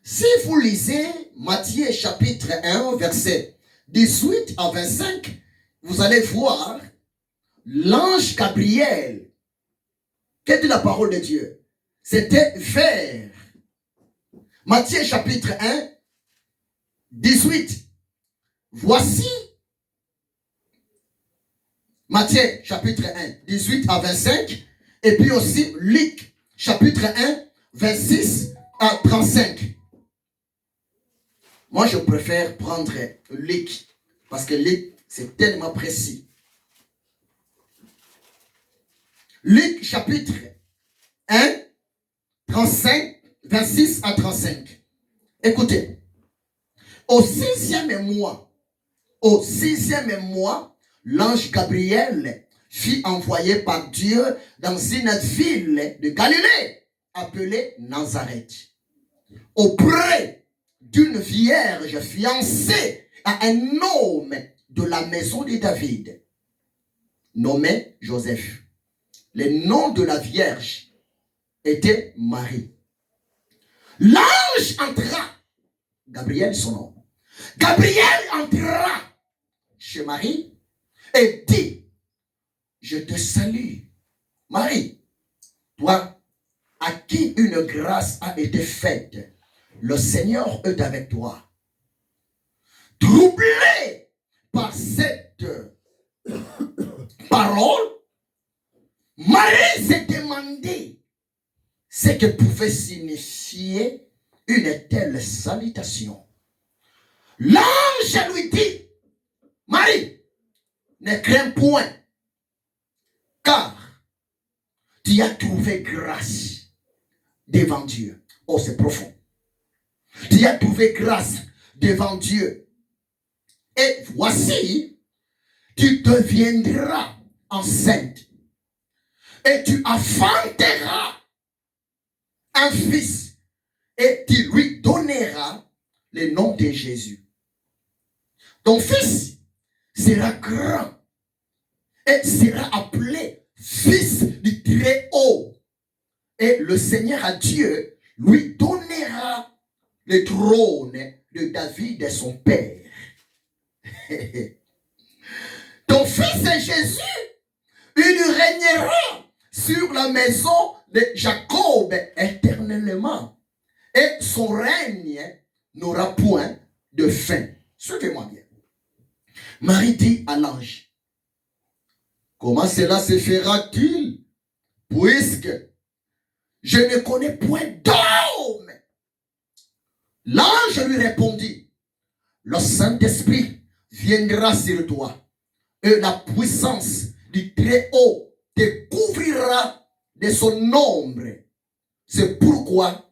Si vous lisez Matthieu chapitre 1, verset 18 à 25, vous allez voir l'ange Gabriel, qui dit la parole de Dieu, c'était vers Matthieu chapitre 1, 18. Voici Matthieu chapitre 1, 18 à 25, et puis aussi Luc chapitre 1, 26 à 35. Moi, je préfère prendre Luc, parce que Luc, c'est tellement précis. Luc chapitre 1, 35, 26 à 35. Écoutez. Au sixième mois, l'ange Gabriel fut envoyé par Dieu dans une ville de Galilée appelée Nazareth, auprès d'une vierge fiancée à un homme de la maison de David, nommé Joseph. Le nom de la vierge était Marie. L'ange entra, Gabriel son nom. Gabriel entra chez Marie et dit, je te salue, Marie, toi à qui une grâce a été faite. Le Seigneur est avec toi. Troublé par cette parole, Marie s'est demandé ce que pouvait signifier une telle salutation. L'ange lui dit, Marie, ne crains point, car tu as trouvé grâce devant Dieu. Oh, c'est profond. Tu as trouvé grâce devant Dieu. Et voici, tu deviendras enceinte. Et tu enfanteras un fils. Et tu lui donneras le nom de Jésus. Ton fils sera grand et sera appelé fils du Très-Haut. Et le Seigneur à Dieu lui donnera le trône de David et son père. Ton fils est Jésus. Il régnera sur la maison de Jacob éternellement. Et son règne n'aura point de fin. Suivez-moi bien. Marie dit à l'ange, comment cela se fera-t-il, puisque je ne connais point d'homme? L'ange lui répondit, le Saint-Esprit viendra sur toi, et la puissance du Très-Haut te couvrira de son ombre. C'est pourquoi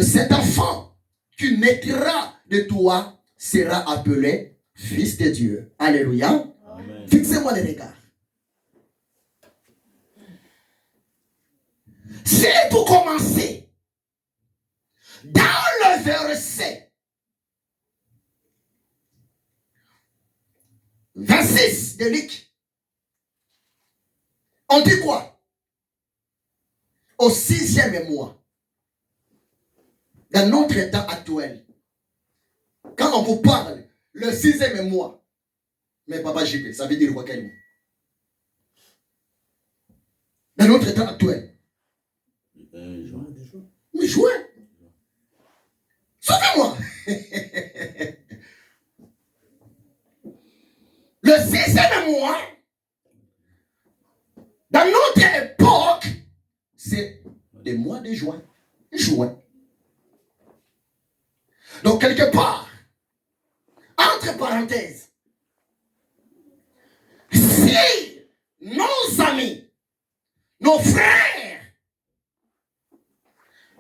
cet enfant qui naîtra de toi sera appelé Fils de Dieu. Alléluia. Amen. Fixez-moi les regards. Si vous commencez dans le verset 26 de Luc, on dit quoi? Au 6e mois, dans notre temps actuel, quand on vous parle, le 6e mois, mais papa JP, ça veut dire quoi quel mois? Dans notre temps actuel. Mais juin. Sauvez-moi. Le 6e mois, dans notre époque, c'est le mois de juin. Juin. Donc, quelque part, entre parenthèses, si nos amis, nos frères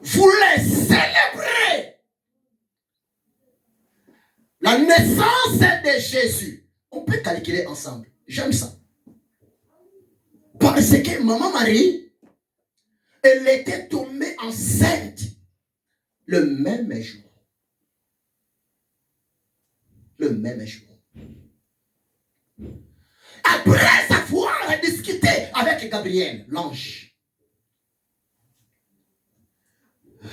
voulaient célébrer la naissance de Jésus, on peut calculer ensemble. J'aime ça. Parce que maman Marie, elle était tombée enceinte le même jour. Le même jour. Après avoir discuté avec Gabriel, l'ange,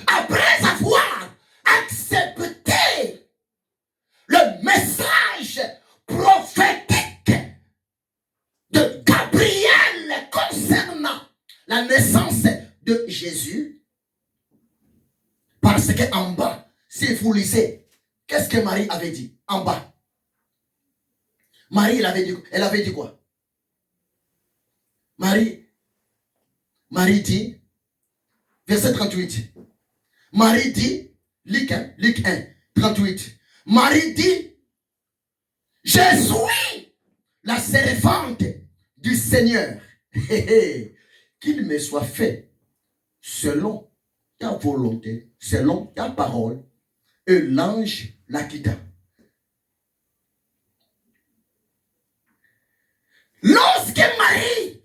après avoir accepté le message prophétique de Gabriel concernant la naissance de Jésus, parce qu'en bas, si vous lisez, qu'est-ce que Marie avait dit? En bas. Marie, elle avait dit quoi? Marie dit, verset 38. Marie dit, Luc 1, 38. Marie dit, je suis la servante du Seigneur. Qu'il me soit fait selon ta volonté, selon ta parole, et l'ange la quitta. Lorsque Marie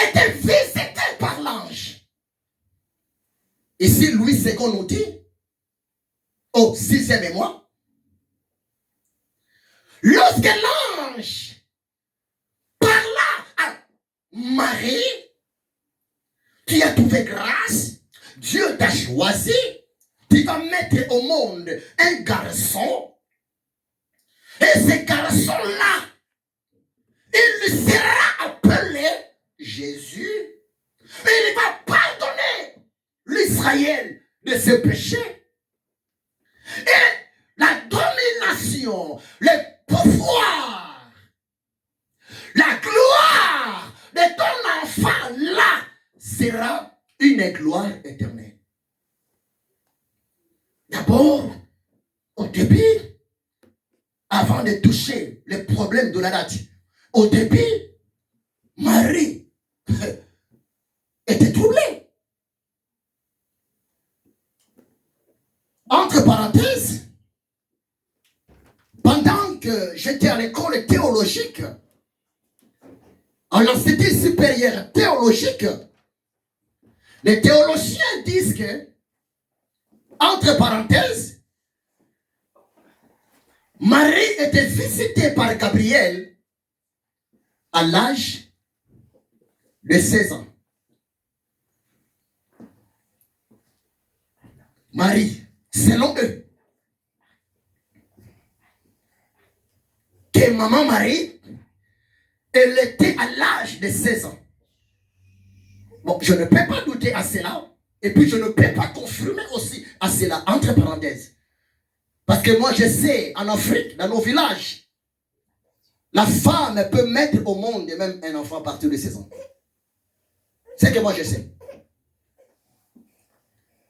était visitée par l'ange, ici Louis II nous dit, au 6e mois, lorsque l'ange parla à Marie, tu as trouvé grâce, Dieu t'a choisi, tu vas mettre au monde un garçon, et ce garçon-là, il sera appelé Jésus, et il va pardonner l'Israël de ses péchés. Et la domination, le pouvoir, la gloire de ton enfant-là sera une gloire éternelle. D'abord, au début, avant de toucher les problèmes de la date, au début, Marie était troublée. Entre parenthèses, pendant que j'étais à l'école théologique, à l'Institut supérieur théologique, les théologiens disent que, entre parenthèses, Marie était visitée par Gabriel à l'âge de 16 ans. Marie, selon eux, que maman Marie, elle était à l'âge de 16 ans. Bon, je ne peux pas douter à cela, et puis je ne peux pas confirmer aussi à cela, entre parenthèses. Parce que moi je sais, en Afrique, dans nos villages, la femme peut mettre au monde même un enfant à partir de 16 ans. C'est que moi je sais.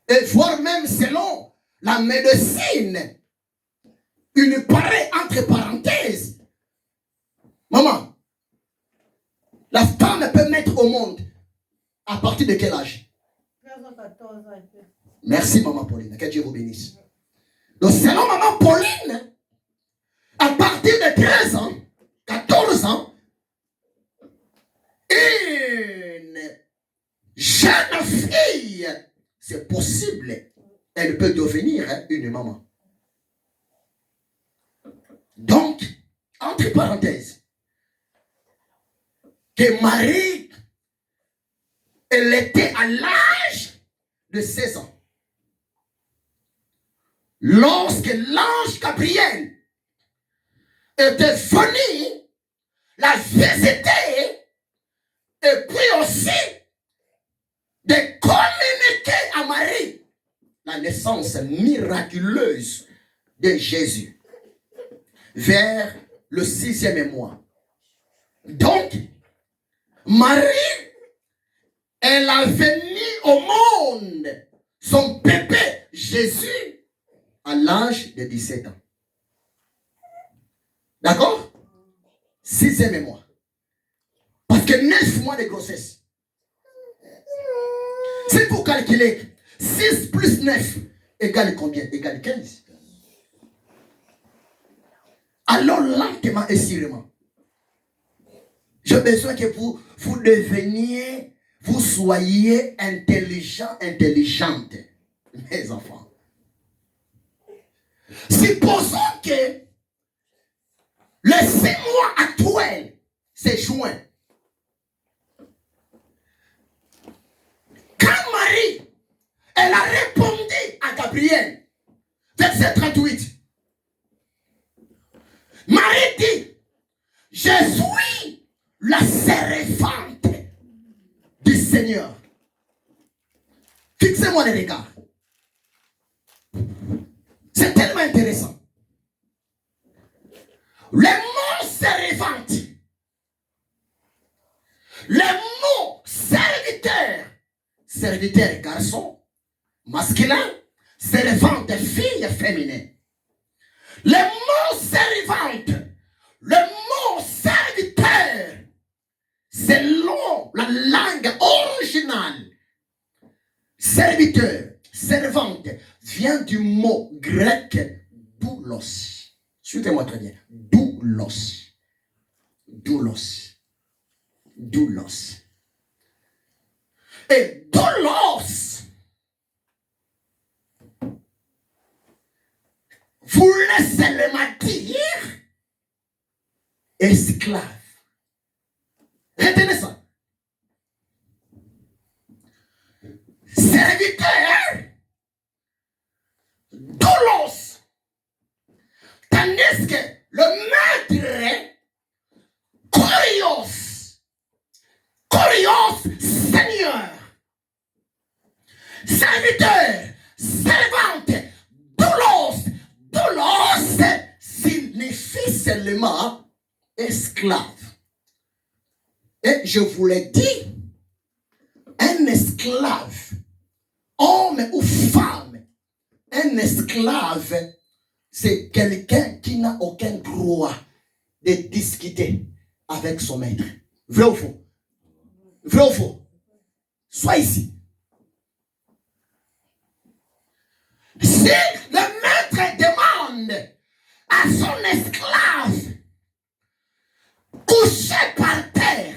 Et voire même selon la médecine, une paraît entre parenthèses. Maman, la femme peut mettre au monde à partir de quel âge? 14 ans. Merci maman Pauline, que Dieu vous bénisse. Donc selon maman Pauline, à partir de 13 ans, 14 ans, une jeune fille, c'est possible, elle peut devenir une maman. Donc, entre parenthèses, que Marie, elle était à l'âge de 16 ans. Lorsque l'ange Gabriel était venu la visiter, et puis aussi de communiquer à Marie la naissance miraculeuse de Jésus vers le 6e mois. Donc, Marie, elle avait mis au monde son bébé Jésus à l'âge de 17 ans. D'accord? 6e mois. Parce que 9 mois de grossesse. Si vous calculez 6 plus 9 égale combien? Égale 15. Alors lentement et sûrement, j'ai besoin que vous deveniez, vous soyez intelligents, intelligentes, mes enfants. Supposons que le 6 mois actuel, c'est juin. Quand Marie, elle a répondu à Gabriel, verset 38, Marie dit, je suis la servante du Seigneur. Fixez-moi les regards. C'est tellement intéressant. Le mot servante, le mot serviteur, serviteur garçon, masculin, servante fille féminin. Le mot servante, le mot serviteur, selon la langue originale, serviteur, servante, vient du mot grec doulos. Suivez-moi très bien. Doulos. Doulos. Doulos. Et doulos voulait seulement dire esclave. Retenez ça. Serviteur, doulos. Tandis que le maître, kurios. Kurios, Seigneur. Serviteur, servante, doulos. Doulos signifie seulement esclave. Et je vous l'ai dit, un esclave, homme ou femme, un esclave, c'est quelqu'un qui n'a aucun droit de discuter avec son maître. Vrai ou faux? Vrai ou faux? Sois ici. Si le maître demande à son esclave couché par terre,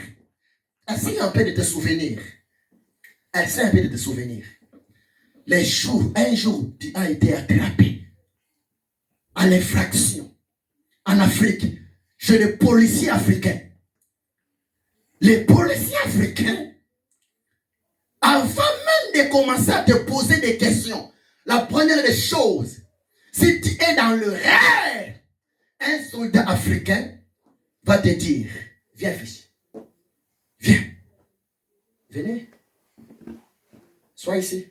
essaye un peu de te souvenir. Essaye un peu de te souvenir. Un jour, tu as été attrapé à l'infraction en Afrique chez les policiers africains. Les policiers africains, avant même de commencer à te poser des questions, la première des choses, si tu es dans le rêve, un soldat africain va te dire, viens fils, viens, venez, sois ici,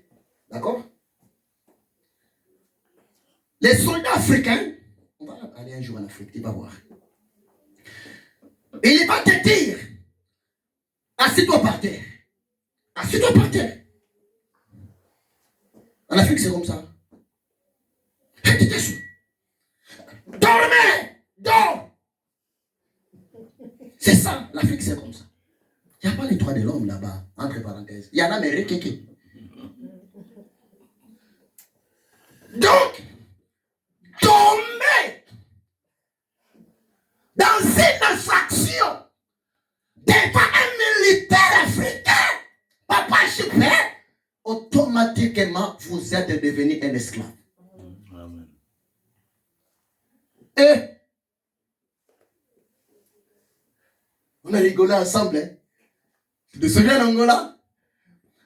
d'accord? Les soldats africains, on va aller un jour en Afrique, tu vas voir. Et il va te dire, assieds-toi par terre, assieds-toi par terre. En Afrique, c'est comme ça. Dormez! Dors! C'est ça, l'Afrique, c'est comme ça. Il n'y a pas les droits de l'homme là-bas, entre parenthèses. Il y en a mes requéqués. Donc, tomber dans une infraction devant un militaire africain, papa super, automatiquement, vous êtes devenu un esclave. Amen. Et on a rigolé ensemble. Hein? Tu te souviens d'Angola?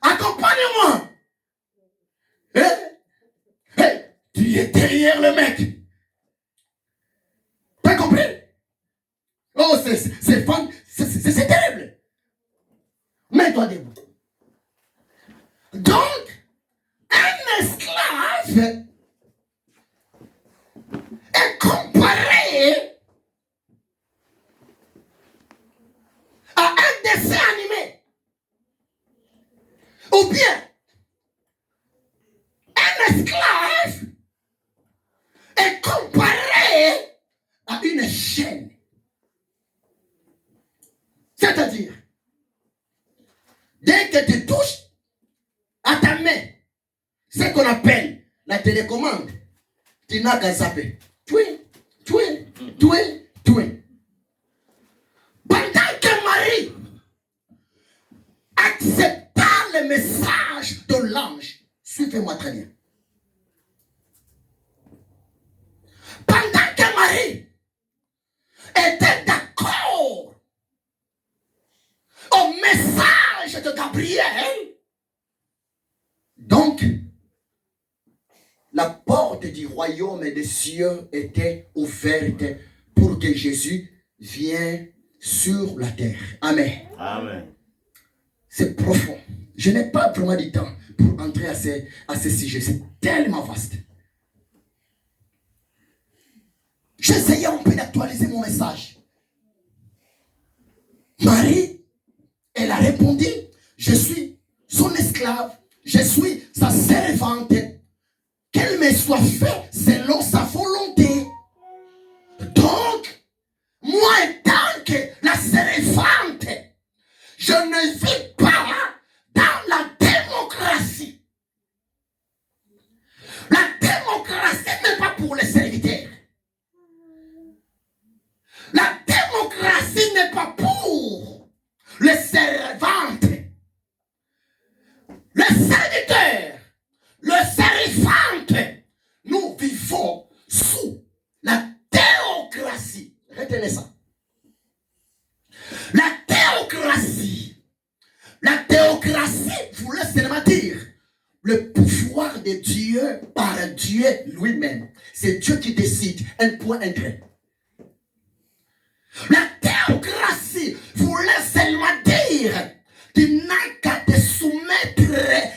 Accompagne-moi. Tu es derrière le mec. T'as compris? Oh, c'est terrible. Mets-toi debout. Donc, un esclave est comparé à un dessin animé. Ou bien, un esclave est comparé à une chaîne. C'est-à-dire, dès que tu touches à ta main, ce qu'on appelle la télécommande, tu n'as qu'à zapper. Twin. Pendant que Marie accepta le message de l'ange, suivez-moi très bien. Pendant que Marie était d'accord au message de Gabriel, donc la porte du royaume des cieux était ouverte pour que Jésus vienne sur la terre. Amen. Amen. C'est profond. Je n'ai pas vraiment du temps pour entrer à ces sujets. C'est tellement vaste. J'essayais un peu d'actualiser mon message. Marie, elle a répondu, je suis son esclave, je suis sa servante, qu'elle me soit faite selon sa volonté. Donc, moi étant que la servante, Je ne vis pas dans la démocratie. La démocratie n'est pas pour les serviteurs. La démocratie n'est pas pour les servantes. Les serviteurs, les servantes, nous vivons sous la théocratie. Retenez ça. La théocratie voulait seulement dire le pouvoir de Dieu par Dieu lui-même. C'est Dieu qui décide. Un point, un trait. La théocratie voulait seulement dire tu n'as qu'à te soumettre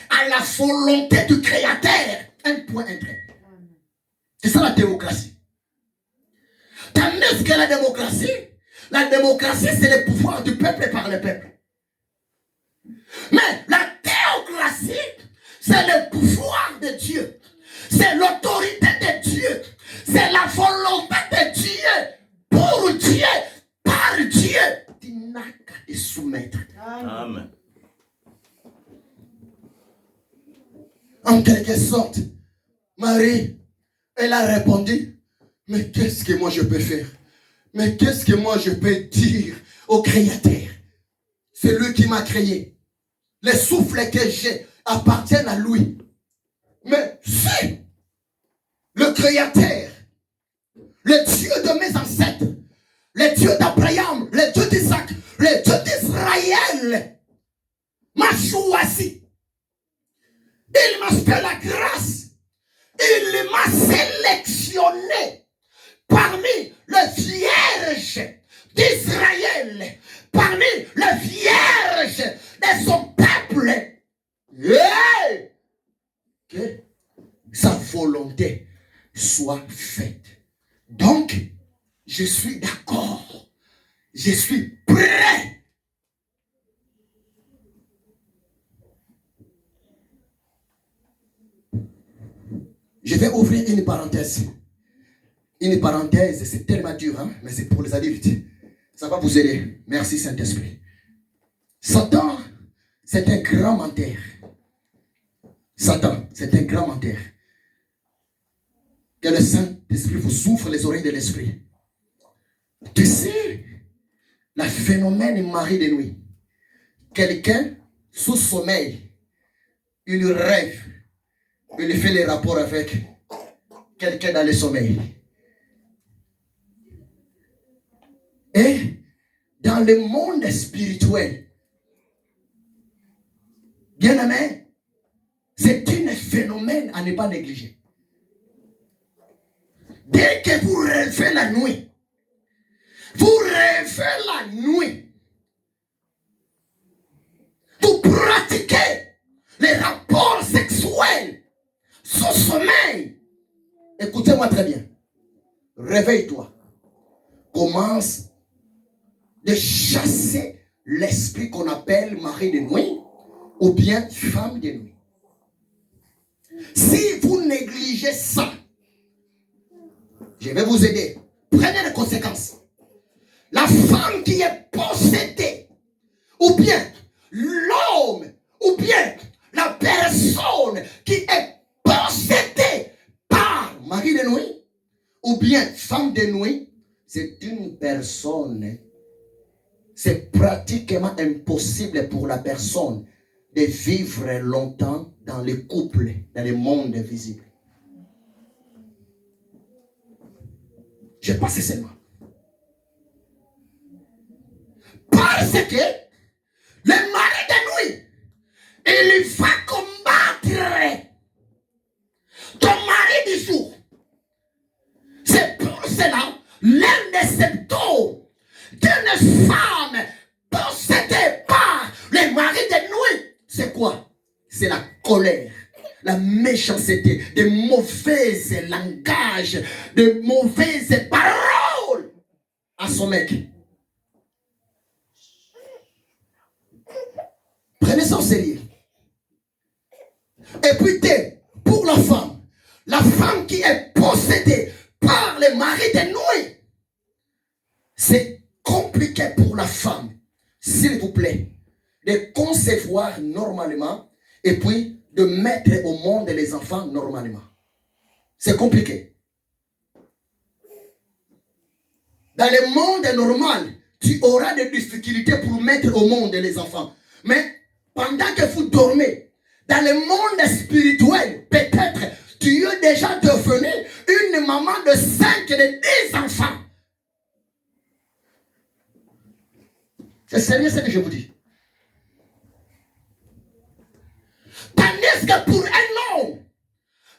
à la volonté du Créateur. Un point, un trait. C'est ça la théocratie. Tandis que la démocratie, c'est le pouvoir du peuple par le peuple. Mais la théocratie, c'est le pouvoir de Dieu. C'est l'autorité de Dieu. C'est la volonté de Dieu. Pour Dieu, par Dieu. Tu n'as qu'à te soumettre. Amen. En quelque sorte, Marie, elle a répondu, mais qu'est-ce que moi je peux faire? Mais qu'est-ce que moi je peux dire au Créateur? C'est lui qui m'a créé. Les souffles que j'ai appartiennent à lui. Mais si le Créateur, le Dieu de mes ancêtres, le Dieu d'Abraham, le Dieu d'Isaac, le Dieu d'Israël m'a choisi, il m'a fait la grâce, il m'a sélectionné parmi les vierges d'Israël, parmi les vierges de son peuple. Yeah! Que sa volonté soit faite. Donc, je suis d'accord. Je suis prêt. Je vais ouvrir une parenthèse. Une parenthèse, c'est tellement dur, hein? Mais c'est pour les adultes. Ça va vous aider. Merci Saint-Esprit. Satan, c'est un grand menteur. Satan, c'est un grand menteur. Que le Saint-Esprit vous ouvre les oreilles de l'Esprit. Tu sais, le phénomène mari de nuit. Quelqu'un sous sommeil, il rêve, il fait les rapports avec quelqu'un dans le sommeil. Et dans le monde spirituel, bien aimé, c'est un phénomène à ne pas négliger. Dès que vous rêvez la nuit, vous pratiquez les rapports sexuels sous sommeil. Écoutez-moi très bien. Réveille-toi. Commence de chasser l'esprit qu'on appelle mari de nuit ou bien femme de nuit. Si vous négligez ça, je vais vous aider. Prenez les conséquences. La femme qui est possédée, ou bien l'homme, ou bien la personne qui est possédée par mari de nuit, ou bien femme de nuit, c'est une personne. C'est pratiquement impossible pour la personne de vivre longtemps dans le couple, dans le monde visible. Je passe seulement. Parce que le mari de nuit, il va combattre ton mari du jour. C'est pour cela l'un des symptômes d'une femme possédée par le mari de nuit. C'est quoi? C'est la colère, la méchanceté, de mauvais langages, de mauvaises paroles à son mec. Prenez ça au sérieux. Et puis pour la femme qui est possédée par le mari de nuit, c'est compliqué pour la femme. S'il vous plaît, de concevoir normalement et puis de mettre au monde les enfants normalement. C'est compliqué. Dans le monde normal, tu auras des difficultés pour mettre au monde les enfants. Mais pendant que vous dormez, dans le monde spirituel, peut-être tu es déjà devenu une maman de 5 et de 10 enfants. C'est sérieux ce que je vous dis. Tandis que pour un homme,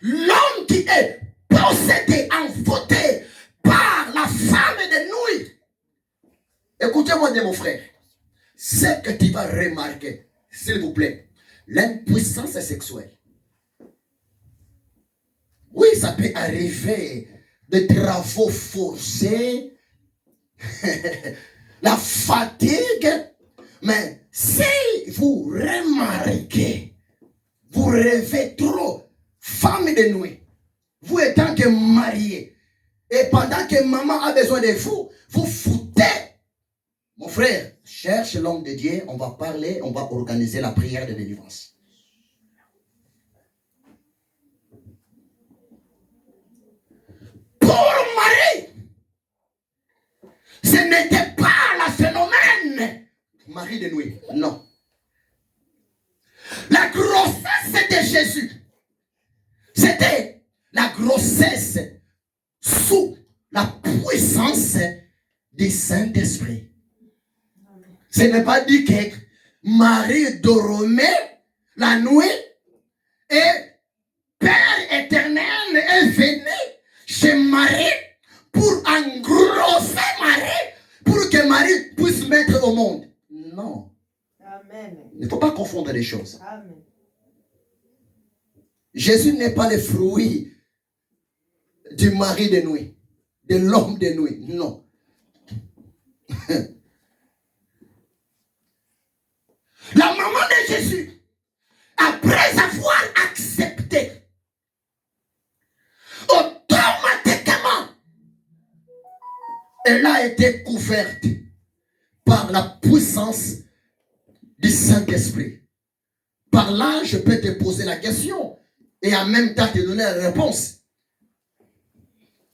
l'homme qui est possédé, envoûté par la femme de nuit. Écoutez-moi bien mon frère. Ce que tu vas remarquer, s'il vous plaît, l'impuissance sexuelle. Oui, ça peut arriver, des travaux forcés, la fatigue, mais si vous remarquez, vous rêvez trop, femme de nuit, vous étant que marié, et pendant que maman a besoin de vous, vous foutez. Mon frère, cherche l'homme de Dieu, on va parler, on va organiser la prière de délivrance. Pour Marie, ce n'était pas le phénomène Marie de nuit, non. La grossesse de Jésus, c'était la grossesse sous la puissance du Saint-Esprit. Ce n'est pas dit que Marie dormait la nuit et Père éternel est venu chez Marie pour engrosser Marie, pour que Marie puisse mettre au monde. Non. Amen. Il ne faut pas confondre les choses. Amen. Jésus n'est pas le fruit du mari de nuit, de l'homme de nuit. Non. La maman de Jésus, après avoir accepté, automatiquement, elle a été couverte par la puissance du Saint-Esprit. Par là, je peux te poser la question et en même temps te donner la réponse.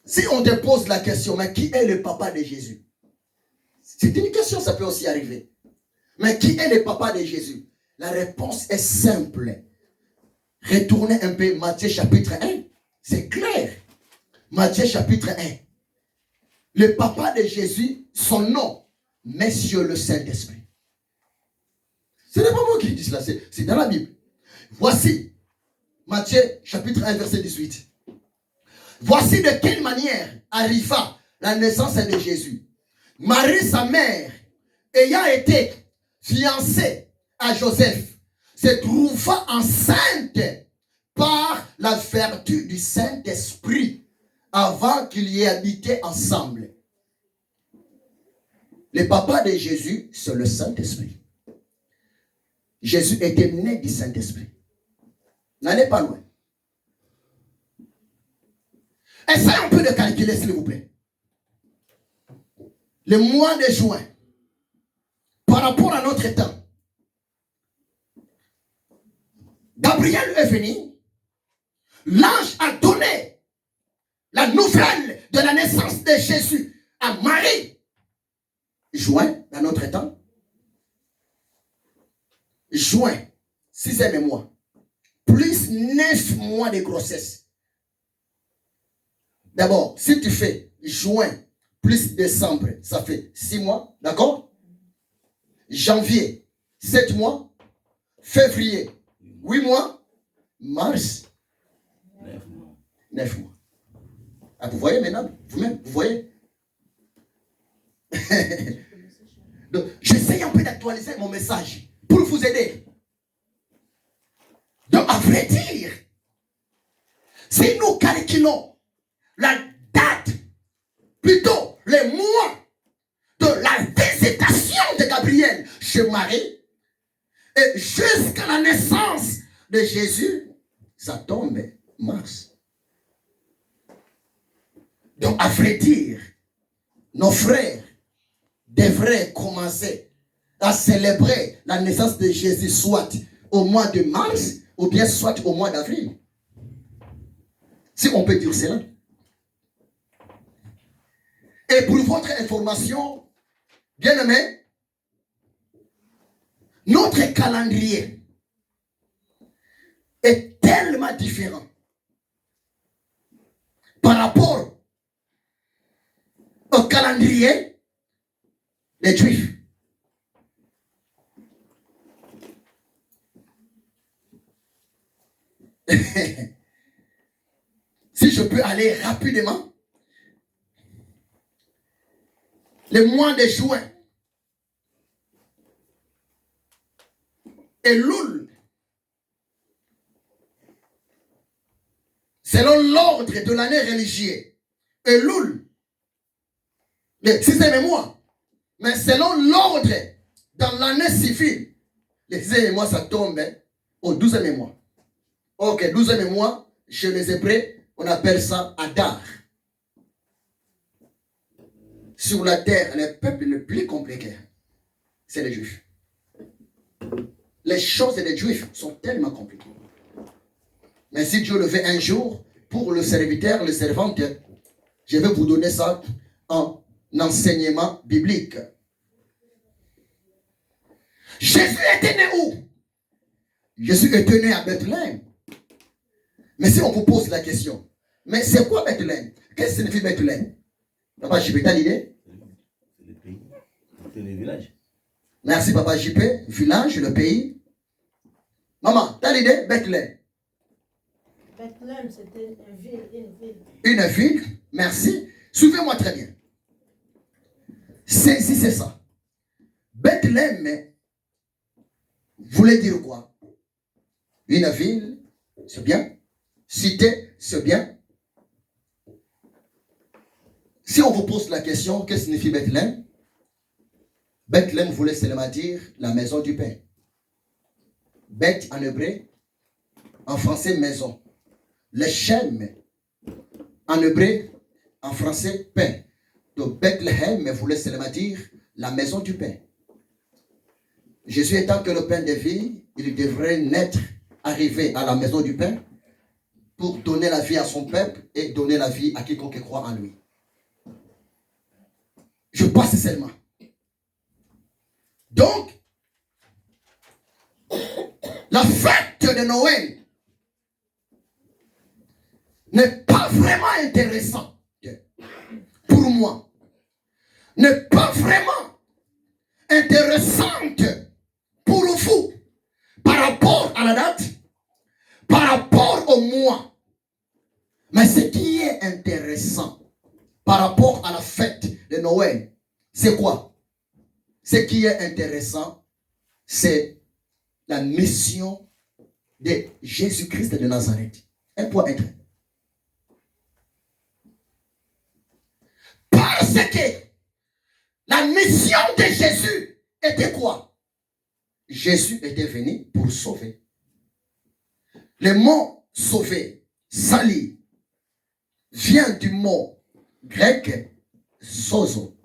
Si on te pose la question, mais qui est le papa de Jésus? C'est une question, ça peut aussi arriver. Mais qui est le papa de Jésus? La réponse est simple. Retournez un peu Matthieu chapitre 1. C'est clair. Matthieu chapitre 1. Le papa de Jésus, son nom, Monsieur le Saint-Esprit. Ce n'est pas moi qui dis cela, c'est dans la Bible. Voici Matthieu chapitre 1 verset 18. Voici de quelle manière arriva la naissance de Jésus. Marie, sa mère, ayant été fiancée à Joseph, se trouva enceinte par la vertu du Saint-Esprit avant qu'ils y habitaient ensemble. Le papa de Jésus, c'est le Saint-Esprit. Jésus était né du Saint-Esprit. N'allez pas loin. Essayez un peu de calculer, s'il vous plaît. Le mois de juin, par rapport à notre temps, Gabriel est venu, l'ange a donné la nouvelle de la naissance de Jésus à Marie. Juin, dans notre temps, juin, 6e mois, plus 9 mois de grossesse. D'abord, si tu fais juin plus décembre, ça fait 6 mois, d'accord? Janvier, 7 mois. Février, 8 mois. Mars, 9 mois. Ah, vous voyez maintenant, vous-même, vous voyez? Donc, j'essaye un peu d'actualiser mon message pour vous aider. Donc, à vrai dire, si nous calculons la date, plutôt les mois de la visitation de Gabriel chez Marie, et jusqu'à la naissance de Jésus, ça tombe mars. Donc, à vrai dire, nos frères devraient commencer à célébrer la naissance de Jésus, soit au mois de mars, ou bien soit au mois d'avril. Si on peut dire cela. Et pour votre information, bien aimé, notre calendrier est tellement différent par rapport au calendrier des Juifs. Si je peux aller rapidement, le mois de juin, Elul, selon l'ordre de l'année religieuse, Elul, le 6e mois, mais selon l'ordre dans l'année civile, le 6e mois, ça tombe au 12e mois. Ok, 12e mois, chez les Hébreux, on appelle ça Adar. Sur la terre, le peuple le plus compliqué, c'est les Juifs. Les choses des Juifs sont tellement compliquées. Mais si Dieu le fait un jour, pour le serviteur, le servante, je vais vous donner ça en enseignement biblique. Jésus était né où? Jésus était né à Bethléem. Mais si on vous pose la question, mais c'est quoi Bethléem? Qu'est-ce que signifie Bethléem? Papa JP, t'as l'idée? C'est le pays, c'est les villages. Merci Papa JP, village, le pays. Maman, t'as l'idée? Bethléem. Bethléem, c'était une ville, Une ville, merci. Suivez-moi très bien. C'est ça. Bethléem voulait dire quoi? Une ville, c'est bien. Cité, c'est bien. Si on vous pose la question, qu'est-ce que signifie Bethléem? Bethléem voulait seulement dire la maison du pain. Beth en hébreu, en français maison. Le Shem en hébreu, en français pain. Donc Bethléem voulait seulement dire la maison du pain. Jésus étant que le pain de vie, il devrait naître, arriver à la maison du pain pour donner la vie à son peuple et donner la vie à quiconque croit en lui. Je passe seulement. Donc, la fête de Noël n'est pas vraiment intéressante pour moi. N'est pas vraiment intéressante pour vous par rapport à la date, par rapport au mois. Mais ce qui est intéressant par rapport à la fête de Noël, c'est quoi? Ce qui est intéressant, c'est la mission de Jésus-Christ de Nazareth. Un point intéressant. Parce que la mission de Jésus était quoi? Jésus était venu pour sauver. Le mot sauver, sali, vient du mot grec sozo.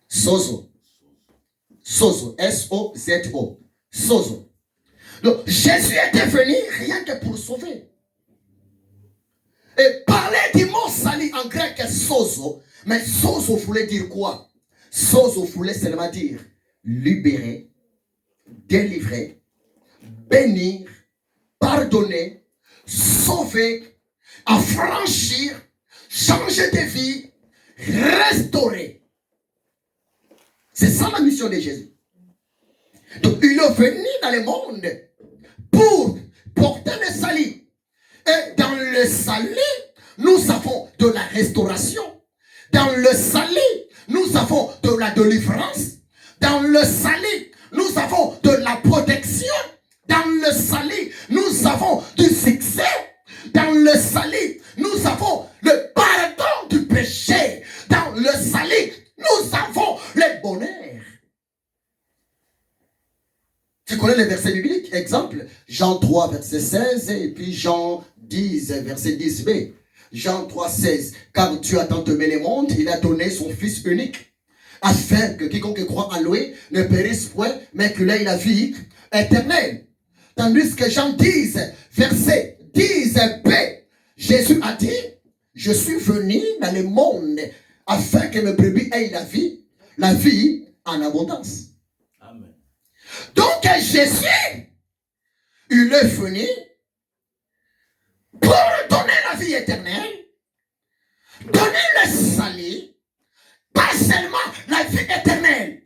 Sozo. Sozo. S-O-Z-O. Sozo. Donc, Jésus était venu rien que pour sauver. Et parler du mot sali en grec sozo, mais sozo voulait dire quoi? Sozo voulait seulement dire libérer, délivrer, bénir, pardonner, sauver, affranchir, changer de vie, restaurer. C'est ça la mission de Jésus. Donc il est venu dans le monde pour porter le salut. Et dans le salut, nous avons de la restauration. Dans le salut, nous avons de la délivrance. Dans le salut, nous avons de la protection. Dans le salut, nous avons du succès. Dans le salut, nous avons le pardon du péché. Dans le salut, nous avons le bonheur. Tu connais les versets bibliques? Exemple, Jean 3, verset 16, et puis Jean 10, verset 10b. Jean 3, 16. Car Dieu a tant aimé le monde, il a donné son Fils unique, afin que quiconque croit en lui ne périsse point, mais qu'il ait la vie éternelle. Tandis que Jean 10, verset 10b, Jésus a dit, je suis venu dans le monde afin que mes brebis aient la vie en abondance. Amen. Donc Jésus, il est venu pour donner la vie éternelle, donner le salut, pas seulement la vie éternelle,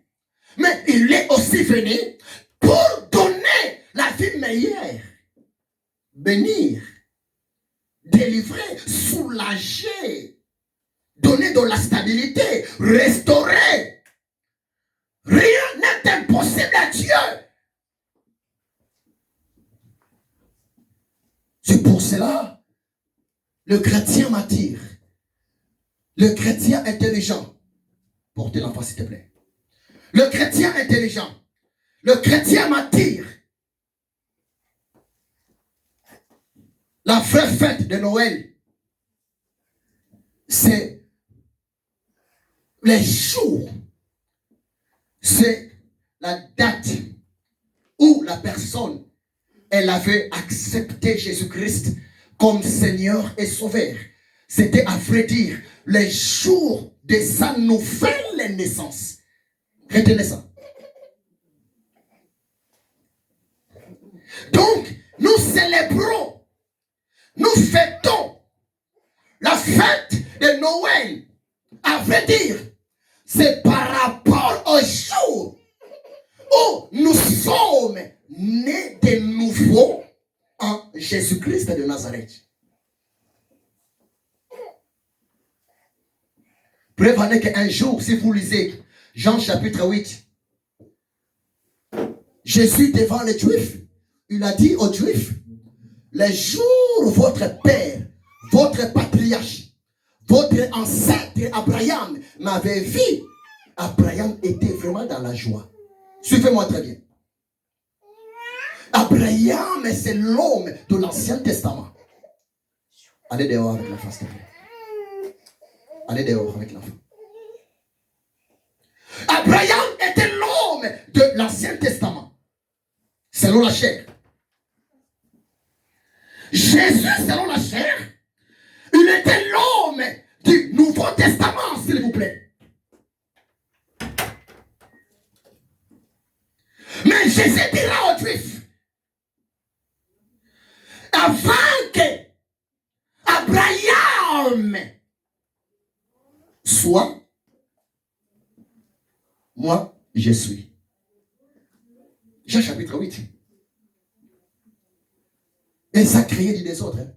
mais il est aussi venu pour donner la vie meilleure, bénir, délivrer, soulager, donner de la stabilité, restaurer. Rien n'est impossible à Dieu. C'est pour cela, le chrétien m'attire. Le chrétien intelligent. Portez l'enfant s'il te plaît. Le chrétien intelligent. Le chrétien m'attire. La vraie fête de Noël, c'est les jours. C'est la date où la personne, elle avait accepté Jésus-Christ comme Seigneur et Sauveur. C'était à vrai dire les jours de sa nouvelle naissance. Retenez ça. Donc, nous célébrons, nous fêtons la fête de Noël. À vrai dire, c'est par rapport au jour où nous sommes nés de nouveau en Jésus-Christ de Nazareth. Prévenez qu'un jour, si vous lisez Jean chapitre 8, Jésus devant les Juifs, il a dit aux Juifs, les jours où votre père, votre patriarche, votre ancêtre Abraham m'avait vu, Abraham était vraiment dans la joie. Suivez-moi très bien. Abraham, c'est l'homme de l'Ancien Testament. Allez dehors avec l'enfant, s'il te plaît. Allez dehors avec l'enfant. Abraham était l'homme de l'Ancien Testament, selon la chair. Jésus, selon la chair, il était l'homme du Nouveau Testament, s'il vous plaît. Mais Jésus dira aux Juifs, avant que Abraham soit, moi, je suis. Jean chapitre 8. Et ça créait du désordre. Hein?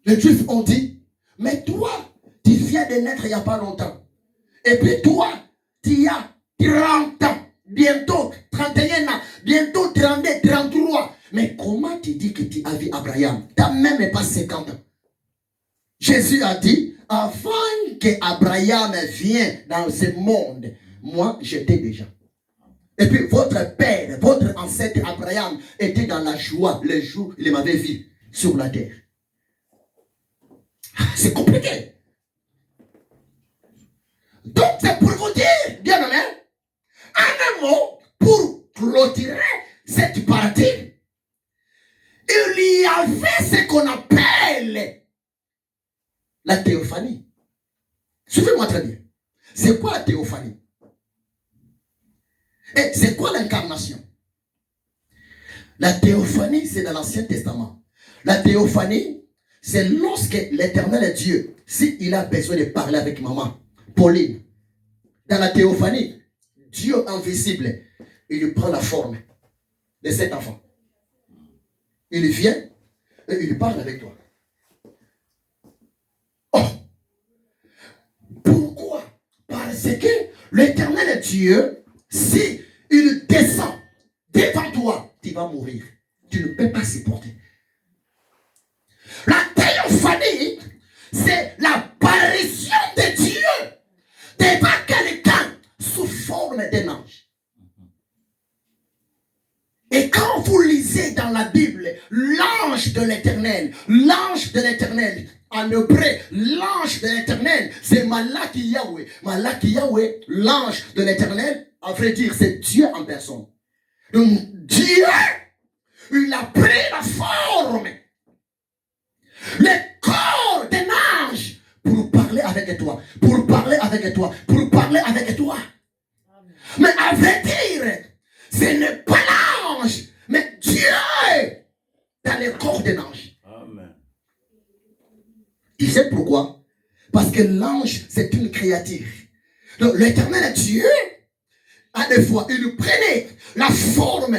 Les Juifs ont dit, mais toi, tu viens de naître il n'y a pas longtemps. Et puis toi, tu as 30 ans, bientôt 31 ans, bientôt 32, 33. Mais comment tu dis que tu as vu Abraham? Tu n'as même pas 50 ans. Jésus a dit, avant que Abraham vienne dans ce monde, moi j'étais déjà. Et puis votre père, votre ancêtre Abraham était dans la joie le jour où il m'avait vu sur la terre. C'est compliqué. Donc c'est pour vous dire, bien aimé, un mot pour clôturer cette partie. Il y avait ce qu'on appelle la théophanie. Suivez-moi très bien. C'est quoi la théophanie? Et c'est quoi l'incarnation? La théophanie, c'est dans l'Ancien Testament. La théophanie, c'est lorsque l'Éternel Dieu, s'il a besoin de parler avec maman, Pauline, dans la théophanie, Dieu invisible, il lui prend la forme de cet enfant. Il vient et il parle avec toi. Oh! Pourquoi? Parce que l'Éternel Dieu, si il descend devant toi, tu vas mourir. Tu ne peux pas supporter. La théophanie, c'est l'apparition de Dieu devant quelqu'un sous forme d'un ange. Et quand vous lisez dans la Bible l'ange de l'Éternel en hébreu, l'ange de l'Éternel, c'est Malaki Yahweh. Malaki Yahweh, l'ange de l'Éternel, à vrai dire, c'est Dieu en personne. Donc Dieu, il a pris la forme, le corps d'un ange pour parler avec toi, pour parler avec toi, pour parler avec toi. Mais à vrai dire, ce n'est pas l'ange, mais Dieu dans le corps d'un ange. Amen. Tu sais pourquoi? Parce que l'ange, c'est une créature. Donc l'Éternel Dieu, à des fois, il prenait la forme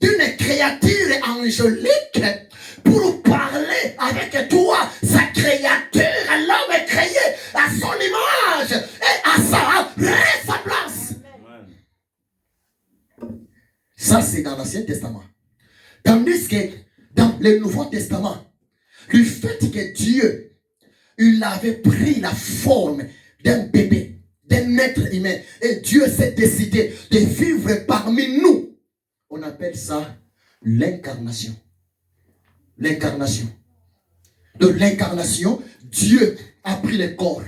d'une créature angélique pour parler avec toi, sa créature, l'homme est créé à son image et à sa ressemblance. Ça, c'est dans l'Ancien Testament. Tandis que dans le Nouveau Testament, le fait que Dieu, il avait pris la forme d'un bébé, d'un être humain, et Dieu s'est décidé de vivre parmi nous. On appelle ça l'incarnation. L'incarnation. De l'incarnation, Dieu a pris le corps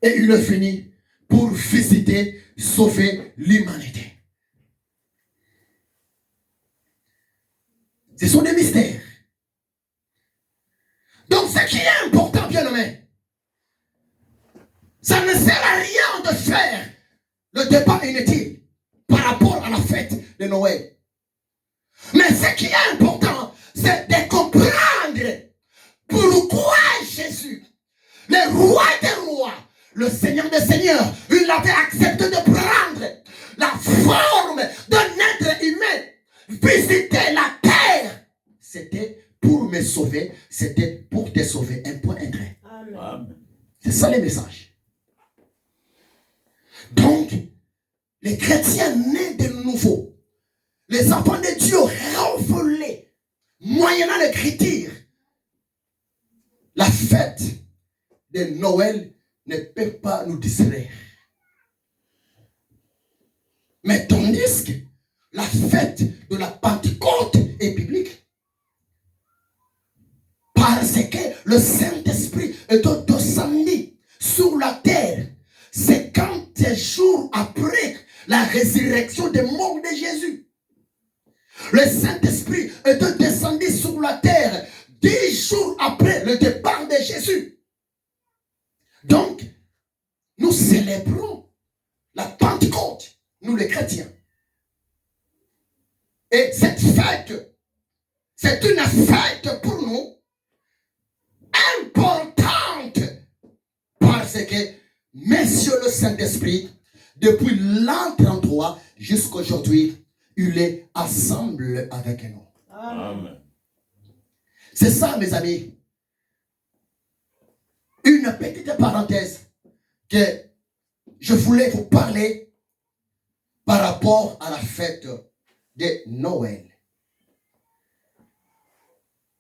et il a fini pour visiter, sauver l'humanité. Ce sont des mystères. Donc ce qui est important, bien aimé, ça ne sert à rien de faire le débat inutile par rapport à la fête de Noël. Mais ce qui est important, c'est de comprendre pourquoi Jésus, le roi des rois, le Seigneur des seigneurs, il avait accepté de prendre la forme d'un être humain, visiter la terre. C'était pour me sauver, c'était pour te sauver. Un point, un trait. Amen. C'est ça le message. Donc, les chrétiens nés de nouveau, les enfants de Dieu révélés, moyennant l'écriture, la fête de Noël ne peut pas nous distraire. Mais tandis que la fête de la Pentecôte est biblique. Parce que le Saint-Esprit est descendu sur la terre 50 jours après la résurrection des morts de Jésus. Le Saint-Esprit est descendu sur la terre 10 jours après le départ de Jésus. Donc, nous célébrons la Pentecôte, nous les chrétiens. Et cette fête, c'est une fête pour nous importante parce que Monsieur le Saint-Esprit, depuis l'an 33 jusqu'à aujourd'hui, il est ensemble avec nous. Amen. C'est ça, mes amis. Une petite parenthèse que je voulais vous parler par rapport à la fête de Noël.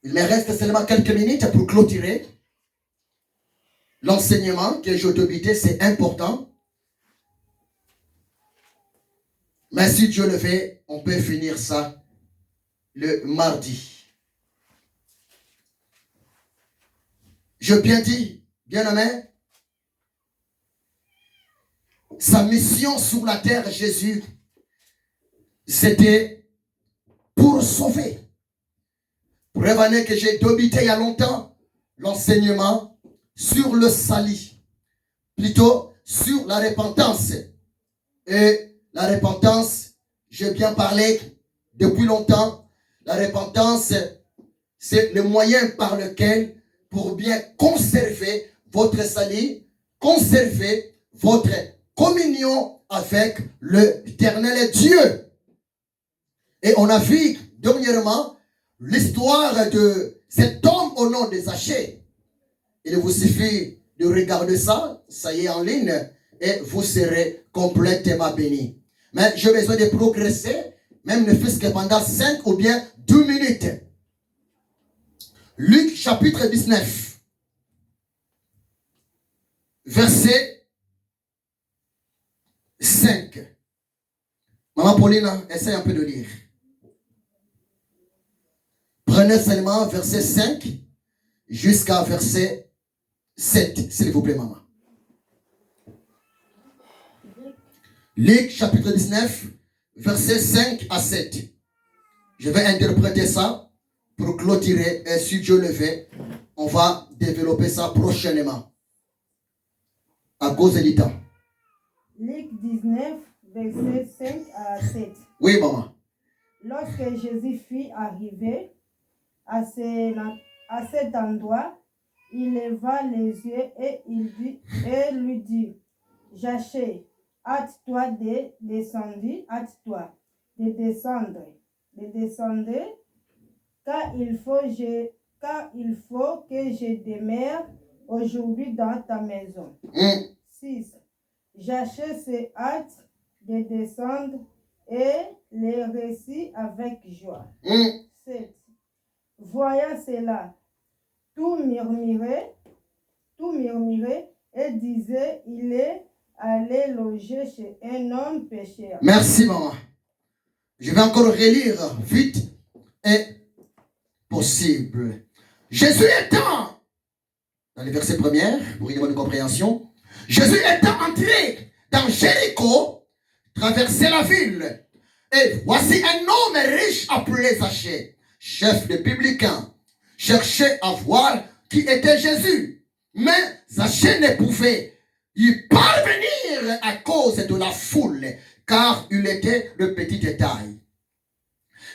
Il me reste seulement quelques minutes pour clôturer. L'enseignement que je débutais, c'est important. Mais si Dieu le fait, on peut finir ça le mardi. Je bien dit, bien aimé, sa mission sur la terre, Jésus, c'était pour sauver. Prévenez que j'ai débuté il y a longtemps l'enseignement sur le salut, plutôt sur la repentance. Et la repentance, j'ai bien parlé depuis longtemps, la repentance, c'est le moyen par lequel, pour bien conserver votre salut, conserver votre communion avec l'Éternel Dieu. Et on a vu dernièrement l'histoire de cet homme au nom de Zachée. Il vous suffit de regarder ça, ça y est en ligne, et vous serez complètement bénis. Mais j'ai besoin de progresser, même ne fût-ce que pendant 5 ou bien 2 minutes. Luc chapitre 19, verset 5. Maman Pauline, essaye un peu de lire. Prenez seulement verset 5 jusqu'à verset 7, s'il vous plaît, maman. Luc chapitre 19, verset 5 à 7. Je vais interpréter ça pour clôturer. Et si Dieu le fait, on va développer ça prochainement. À cause du temps. Luc 19, verset 5 à 7. Oui, maman. Lorsque Jésus fut arrivé à cet endroit, il leva les yeux et lui dit, Zachée, hâte-toi de descendre, car il faut que je demeure aujourd'hui dans ta maison. 6. Zachée se hâte de descendre et les récit avec joie. 7. Voyant cela, tout murmurait et disait, il est allé loger chez un homme pécheur. Merci, maman. Je vais encore relire vite et possible. Jésus étant, dans les versets premiers, pour une bonne compréhension, Jésus étant entré dans Jéricho, traversait la ville. Et voici un homme riche appelé Zachée, chef des publicains, cherchait à voir qui était Jésus. Mais Zachée ne pouvait y parvenir à cause de la foule, car il était de petite taille.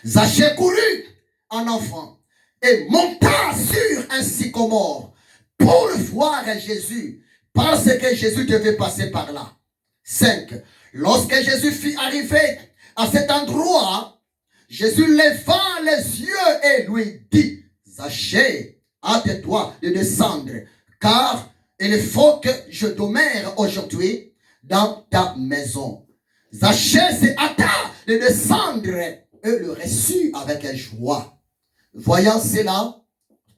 Zachée courut en enfant et monta sur un sycomore pour voir Jésus, parce que Jésus devait passer par là. 5. Lorsque Jésus fut arrivé à cet endroit, Jésus leva les yeux et lui dit, Zachée, hâte-toi de descendre, car il faut que je demeure aujourd'hui dans ta maison. Zachée se hâta de descendre et le reçut avec joie. Voyant cela,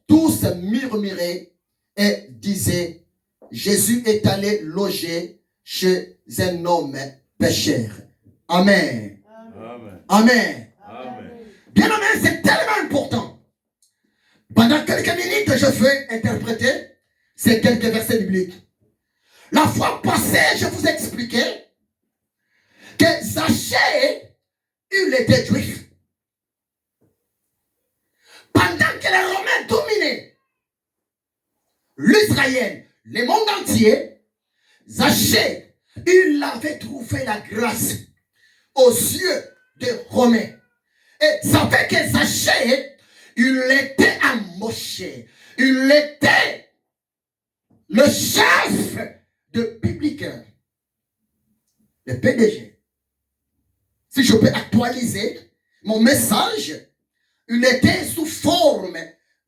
tous murmuraient et disaient, Jésus est allé loger chez un homme pécheur. Amen. Amen. Amen. Amen. Bien aimé, c'est tellement important. Pendant quelques minutes, je vais interpréter ces quelques versets bibliques. La fois passée, je vous expliquais que Zachée, il était juif. Pendant que les Romains dominaient l'Israël, le monde entier, Zachée, il avait trouvé la grâce aux yeux des Romains. Et ça fait que Zachée, il était amoché. Il était le chef de publicain, le PDG. Si je peux actualiser mon message, il était sous forme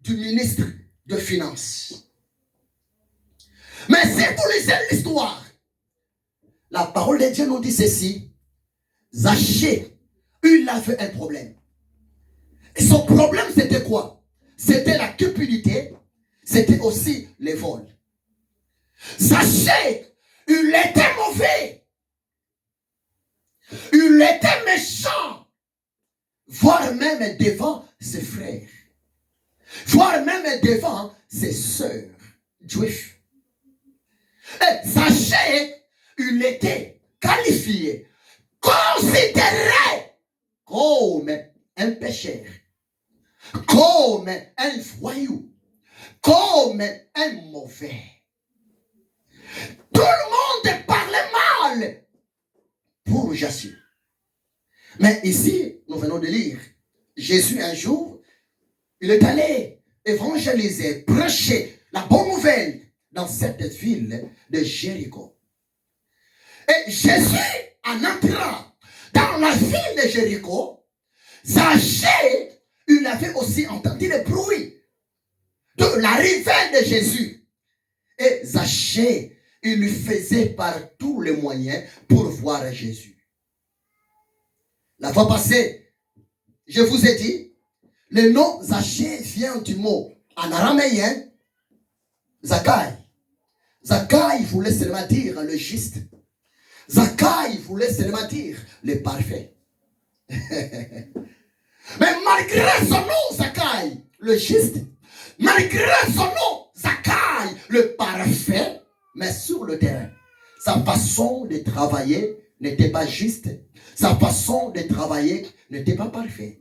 du ministre de Finances. Mais si vous lisez l'histoire, la parole de Dieu nous dit ceci. Zachée, il avait un problème. Et son problème, c'était quoi? C'était la cupidité, c'était aussi les vols. Zachée, il était mauvais. Il était méchant. Voire même devant ses frères. Voire même devant ses sœurs juives. Et Zachée, il était qualifié, considéré comme un pécheur, comme un voyou, comme un mauvais. Tout le monde parlait mal pour Jésus. Mais ici, nous venons de lire, Jésus un jour, il est allé évangéliser, prêcher la bonne nouvelle dans cette ville de Jéricho. Et Jésus, en entrant dans la ville de Jéricho, Zachée, il avait aussi entendu le bruit de l'arrivée de Jésus. Et Zachée, il lui faisait par tous les moyens pour voir Jésus. La fois passée, je vous ai dit, le nom Zachée vient du mot en araméen, Zachaï. Zachaï voulait seulement dire le juste. Zachaï voulait seulement dire le parfait. Mais malgré son nom, Zachaï, le juste, Malgré son nom, Zachaï, le parfait, mais sur le terrain, sa façon de travailler n'était pas juste. Sa façon de travailler n'était pas parfaite.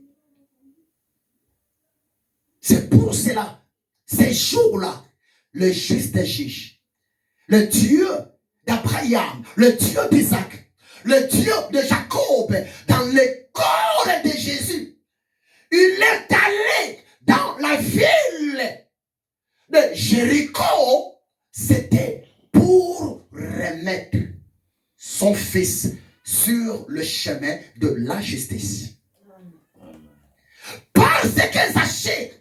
C'est pour cela, ces jours-là, le juste juge, le Dieu d'Abraham, le Dieu d'Isaac, le Dieu de Jacob, dans le corps de Jésus, il est allé dans la ville de Jéricho, c'était pour remettre son fils sur le chemin de la justice. Parce que Zachée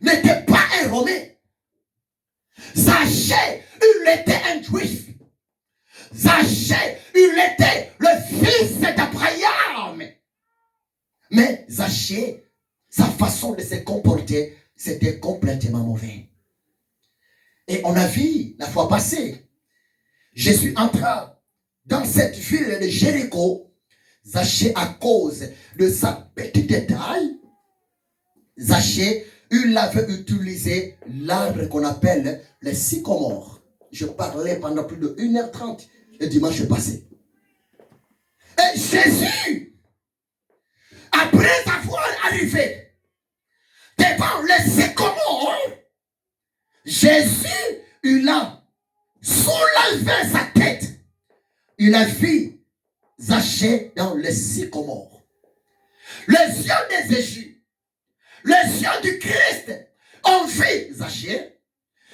n'était pas un Romain. Zachée, il était un Juif. Zachée, il était le fils d'Abraham. Mais Zachée, sa façon de se comporter, c'était complètement mauvais. Et on a vu la fois passée, Jésus entra dans cette ville de Jéricho. Zachée, à cause de sa petite taille, Zachée, il avait utilisé l'arbre qu'on appelle le sycomore. Je parlais pendant plus de 1h30 le dimanche passé. Et Jésus, après avoir arrivé devant le sycomore, Jésus, il a soulevé sa tête. Il a vu Zachée dans le sycomore. Les yeux de Jésus, les yeux du Christ ont vu Zachée.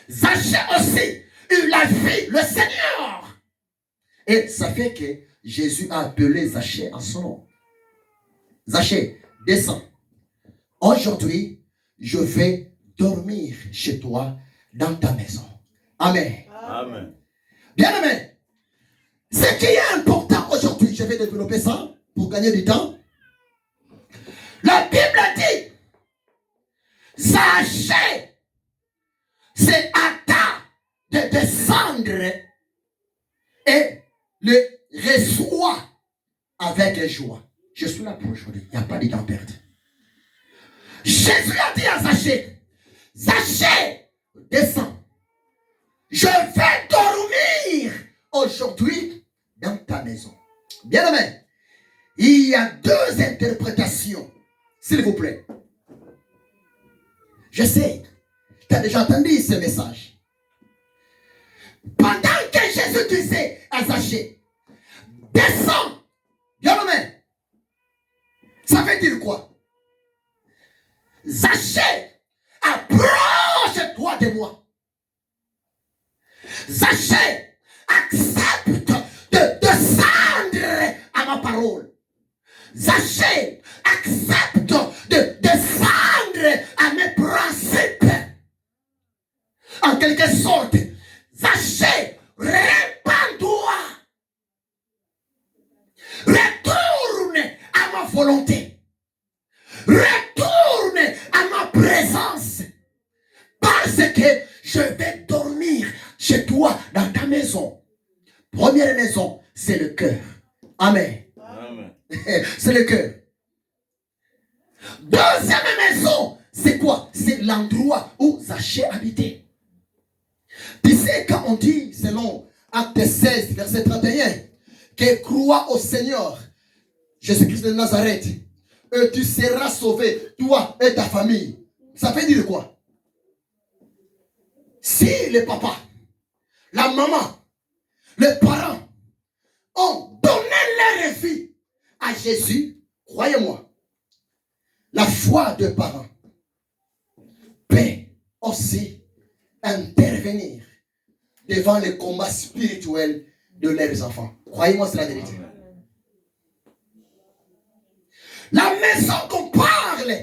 Zachée aussi, il a vu le Seigneur. Et ça fait que Jésus a appelé Zachée en son nom. Zachée, descends. Aujourd'hui, je vais dormir chez toi dans ta maison. Amen. Amen. Bien aimé. Ce qui est important aujourd'hui, je vais développer ça pour gagner du temps. La Bible dit, Zachée s'est hâta de descendre et le reçoit avec joie. Je suis là pour aujourd'hui. Il n'y a pas de temps perdu. Jésus a dit à Zachée, Zachée, descends. Je vais dormir aujourd'hui dans ta maison. Bien aimé, il y a deux interprétations, s'il vous plaît. Je sais, tu as déjà entendu ce message. Pendant que Jésus disait à Zachée, descends, bien aimé, ça veut dire quoi? Zachée, approche-toi de moi. Zachée, accepte de descendre à ma parole. Zachée, accepte de descendre à mes principes. En quelque sorte, Zachée, répands-toi. Retourne à ma volonté. Retourne à ma présence. Parce que je vais dormir chez toi dans ta maison. Première maison, c'est le cœur. Amen. Amen. C'est le cœur. Deuxième maison, c'est quoi? C'est l'endroit où Zachée habitait. Tu sais, quand on dit, selon Acte 16, verset 31, que crois au Seigneur, Jésus-Christ de Nazareth, et tu seras sauvé, toi et ta famille. Ça veut dire quoi? Si le papa, la maman, les parents ont donné leur vie à Jésus, croyez-moi, la foi des parents peut aussi intervenir devant les combats spirituels de leurs enfants. Croyez-moi, c'est la vérité. La maison qu'on parle,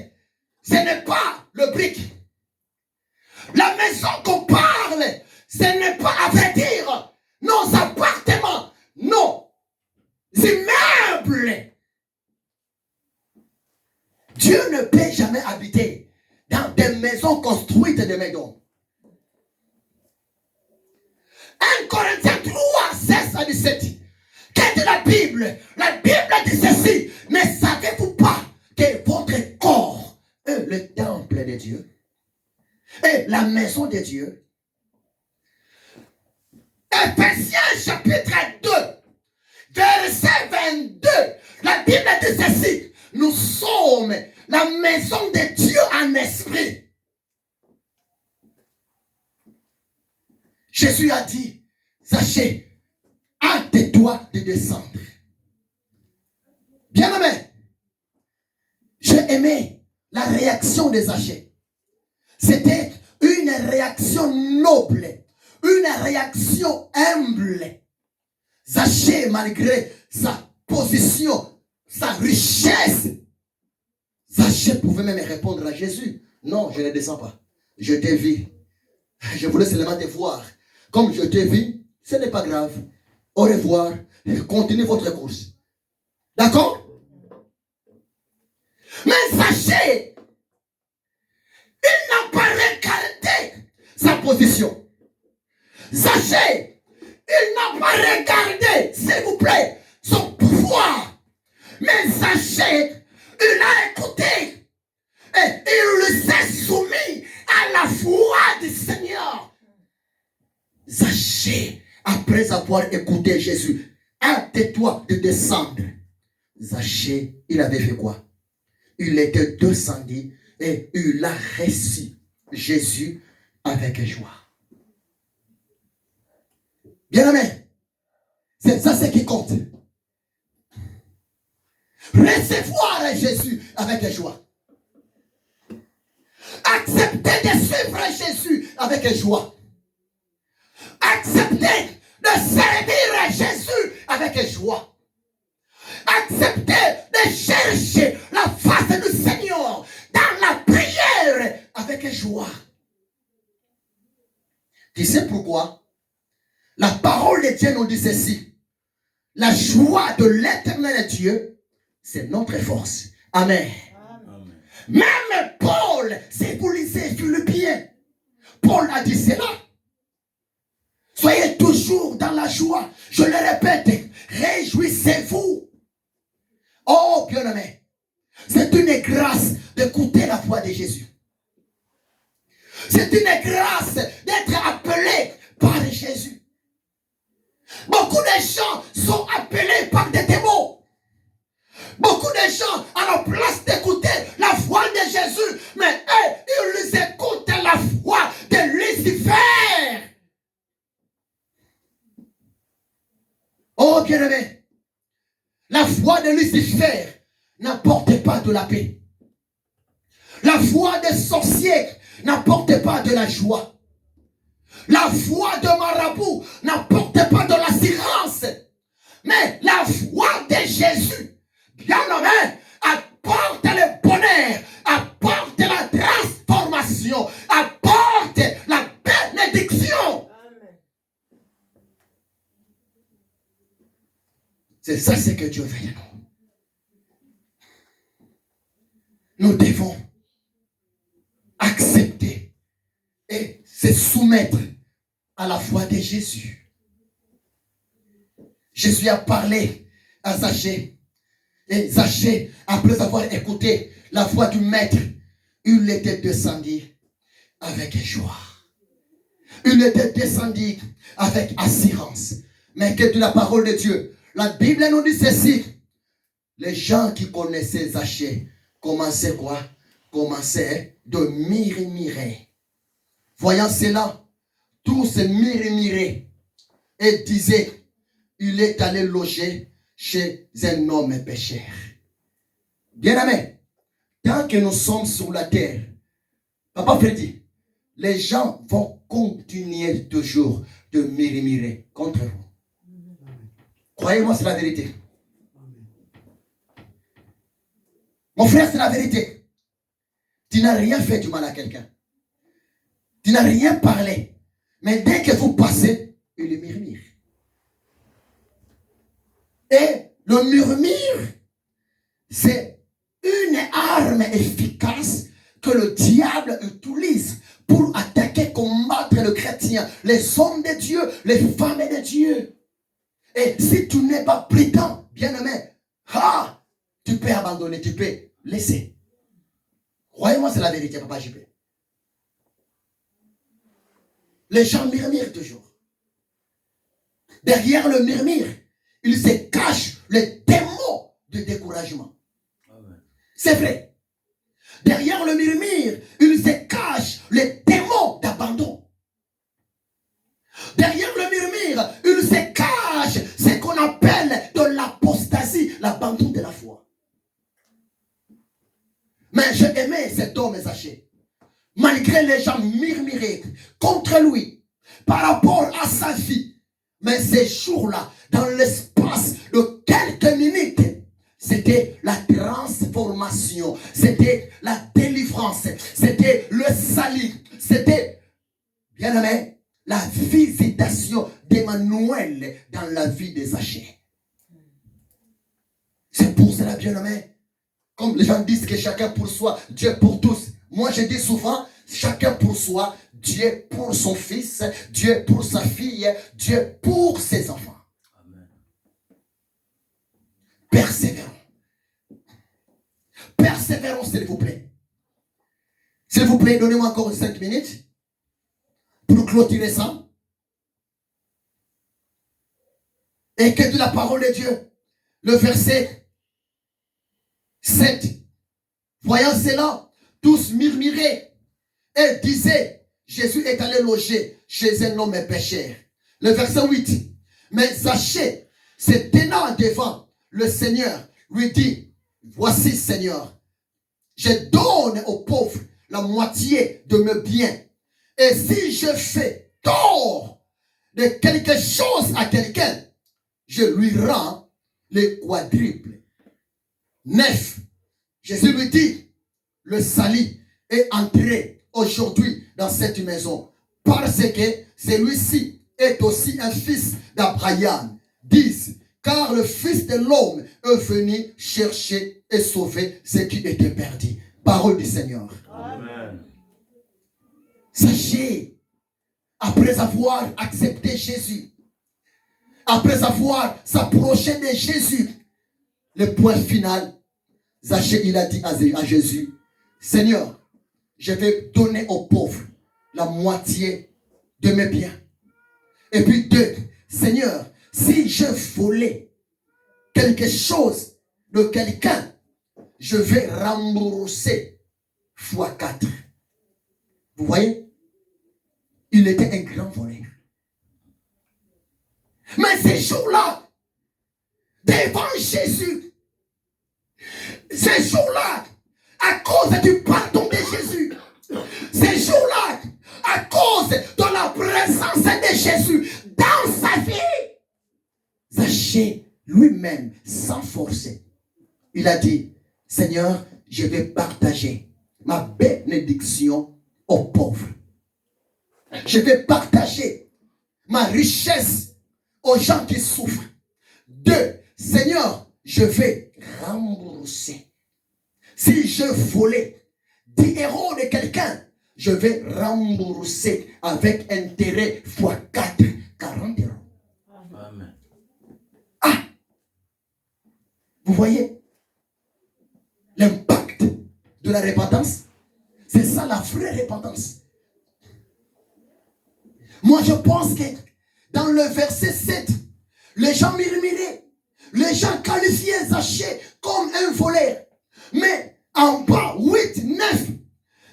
ce n'est pas le brick. La maison qu'on parle, ce n'est pas, à vrai dire, nos appartements, nos immeubles. Dieu ne peut jamais habiter dans des maisons construites de maisons. 1 Corinthiens 3, 16 à 17. Qu'est-ce que la Bible? La Bible dit ceci. Mais savez-vous pas que votre corps est le temple de Dieu? et la maison de Dieu. Éphésiens chapitre 2, verset 22, la Bible dit ceci: nous sommes la maison de Dieu en esprit. Jésus a dit: Zaché, hâte-toi de descendre. Bien aimé, j'ai aimé la réaction de Zaché. C'était une réaction noble, une réaction humble. Zaché, malgré sa position, sa richesse, Zaché pouvait même répondre à Jésus: non, je ne descends pas. Je t'ai vu. Je voulais seulement te voir. Comme je t'ai vu, ce n'est pas grave. Au revoir. Continuez votre course. D'accord? Mais Zaché, il n'a pas regardé sa position. Zaché, il n'a pas regardé, s'il vous plaît, son pouvoir. Mais Zaché, il a écouté. Et il s'est soumis à la foi du Seigneur. Zaché, après avoir écouté Jésus, hâte-toi de descendre. Zaché, il avait fait quoi? Il était descendu et il a reçu Jésus avec joie. Bien aimé, c'est ça ce qui compte. Recevoir Jésus avec joie. Accepter de suivre Jésus avec joie. Accepter de servir Jésus avec joie. Accepter de chercher la face du Seigneur dans la prière avec joie. Tu sais pourquoi? La parole de Dieu nous dit ceci: la joie de l'éternel Dieu, c'est notre force. Amen. Amen. Même Paul, si vous lisez Philippiens, Paul a dit cela. Soyez toujours dans la joie. Je le répète, réjouissez-vous. Oh bien-aimé, c'est une grâce d'écouter la voix de Jésus. C'est une grâce d'être appelé par Jésus. Beaucoup de gens sont appelés par des démons. Beaucoup de gens à la place d'écouter la voix de Jésus, mais eux, ils écoutent la voix de Lucifer. Oh bien-aimé, la voix de Lucifer n'apporte pas de la paix. La voix des sorciers n'apporte pas de la joie. La voix de marabout n'apporte pas de l'assurance. Mais la voix de Jésus, bien-aimé, apporte le bonheur, apporte la transformation, apporte la bénédiction. Amen. C'est ça ce que Dieu veut de nous. Nous devons accepter et se soumettre à la foi de Jésus. Jésus a parlé à Zaché. Et Zaché, après avoir écouté la voix du maître, il était descendu avec joie. Il était descendu avec assurance. Mais que de la parole de Dieu, la Bible nous dit ceci: les gens qui connaissaient Zaché commençaient quoi? Commençaient de murmurer. Voyant cela, tous murmuraient et disaient: il est allé loger chez un homme pécheur. Bien-aimé, tant que nous sommes sur la terre, Papa Freddy, les gens vont continuer toujours de murmurer contre vous. Croyez-moi, c'est la vérité. Mon frère, c'est la vérité. Tu n'as rien fait du mal à quelqu'un. Tu n'as rien parlé. Mais dès que vous passez, il murmure. Et le murmure, c'est une arme efficace que le diable utilise pour attaquer, combattre le chrétien, les hommes de Dieu, les femmes de Dieu. Et si tu n'es pas prudent, bien-aimé, tu peux abandonner, tu peux laisser. Croyez-moi, c'est la vérité, Papa JP. Les gens murmurent toujours. Derrière le murmure, il se cache le démon de découragement. C'est vrai. Derrière le murmure, il se cache le démon d'abandon. Derrière le murmure, il se cache ce qu'on appelle de l'apostasie, l'abandon de la foi. Mais j'ai aimé cet homme Zachée. Malgré les gens murmuraient contre lui par rapport à sa vie. Mais ces jours-là, dans l'espace de quelques minutes, c'était la transformation, c'était la délivrance, c'était le salut, c'était, bien aimé, la visitation d'Emmanuel dans la vie des Zachée. C'est pour cela, bien aimé, comme les gens disent que chacun pour soi, Dieu pour tous. Moi, je dis souvent, chacun pour soi, Dieu pour son fils, Dieu pour sa fille, Dieu pour ses enfants. Amen. Persévérons. Persévérons, s'il vous plaît. S'il vous plaît, donnez-moi encore 5 minutes pour clôturer ça. Et que de la parole de Dieu, le verset 7. Voyant cela, tous murmuraient et disaient, Jésus est allé loger chez un homme pécheur. Le verset 8. Mais Zachée, se tenant devant le Seigneur, lui dit, voici Seigneur, je donne aux pauvres la moitié de mes biens. Et si je fais tort de quelque chose à quelqu'un, je lui rends le quadruple. 9. Jésus lui dit, le salut est entré aujourd'hui dans cette maison parce que celui-ci est aussi un fils d'Abraham. 10. Car le Fils de l'homme est venu chercher et sauver ce qui était perdu. Parole du Seigneur. Amen. Sachez, après avoir accepté Jésus, après avoir s'approché de Jésus, le point final, Zachée, il a dit à Jésus, Seigneur, je vais donner aux pauvres la moitié de mes biens. Et puis 2, Seigneur, si je volais quelque chose de quelqu'un, je vais rembourser fois 4. Vous voyez? Il était un grand voleur. Mais ces jours-là, devant Jésus, ces jours-là, à cause du pardon de Jésus, ces jours-là, à cause de la présence de Jésus dans sa vie, Zachée lui-même, sans forcer, il a dit, Seigneur, je vais partager ma bénédiction aux pauvres. Je vais partager ma richesse aux gens qui souffrent. 2, Seigneur, je vais rembourser. Si je volais 10 euros de quelqu'un, je vais rembourser avec intérêt fois 4, 40 euros. Amen. Ah! Vous voyez l'impact de la repentance? C'est ça la vraie repentance. Moi, je pense que dans le verset 7, les gens murmuraient. Les gens qualifiaient Zachée comme un voleur. Mais en bas, 8, 9,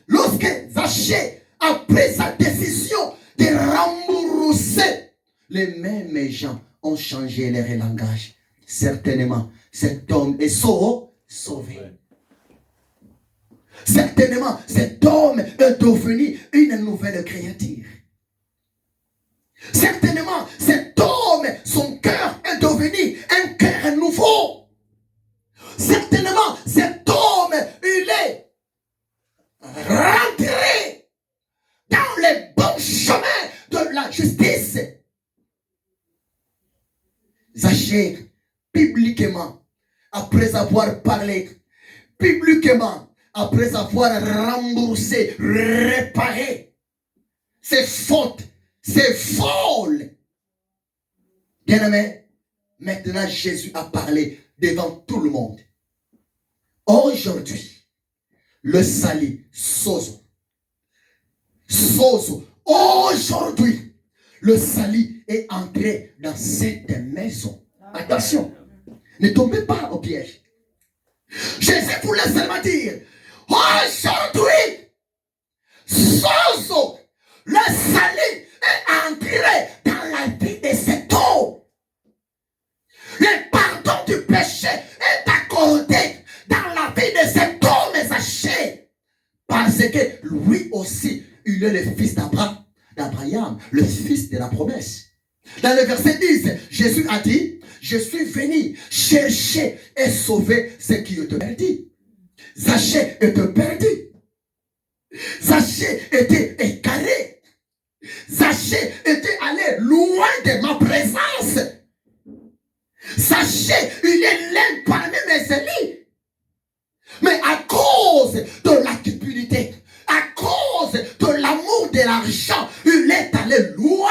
lorsque Zachée a pris sa décision de rembourser, les mêmes gens ont changé leur langage. Certainement, cet homme est sauvé. Certainement, cet homme est devenu une nouvelle créature. Certainement, cet homme, son cœur est devenu un cœur nouveau. Certainement, cet homme, il est rentré dans les bons chemins de la justice. Zachée, publiquement, après avoir parlé, publiquement, après avoir remboursé, réparé ses fautes, ses vols. Bien-aimé, maintenant Jésus a parlé devant tout le monde. Aujourd'hui, le salut, sozo, Aujourd'hui, le salut est entré dans cette maison. Attention, ne tombez pas au piège. Jésus voulait seulement dire, aujourd'hui, sans eau, le salut est entré dans la vie de cet homme. Le pardon du péché est accordé dans la vie de cet homme Zachée. Parce que lui aussi, il est le fils d'Abraham, le fils de la promesse. Dans le verset 10, Jésus a dit, je suis venu chercher et sauver ce qui était perdu. Zachée était perdu. Zachée était égaré. Zachée était allé loin de ma présence. Zachée, il est l'un parmi mes ennemis. Mais à cause de la cupidité, à cause de l'amour de l'argent, il est allé loin.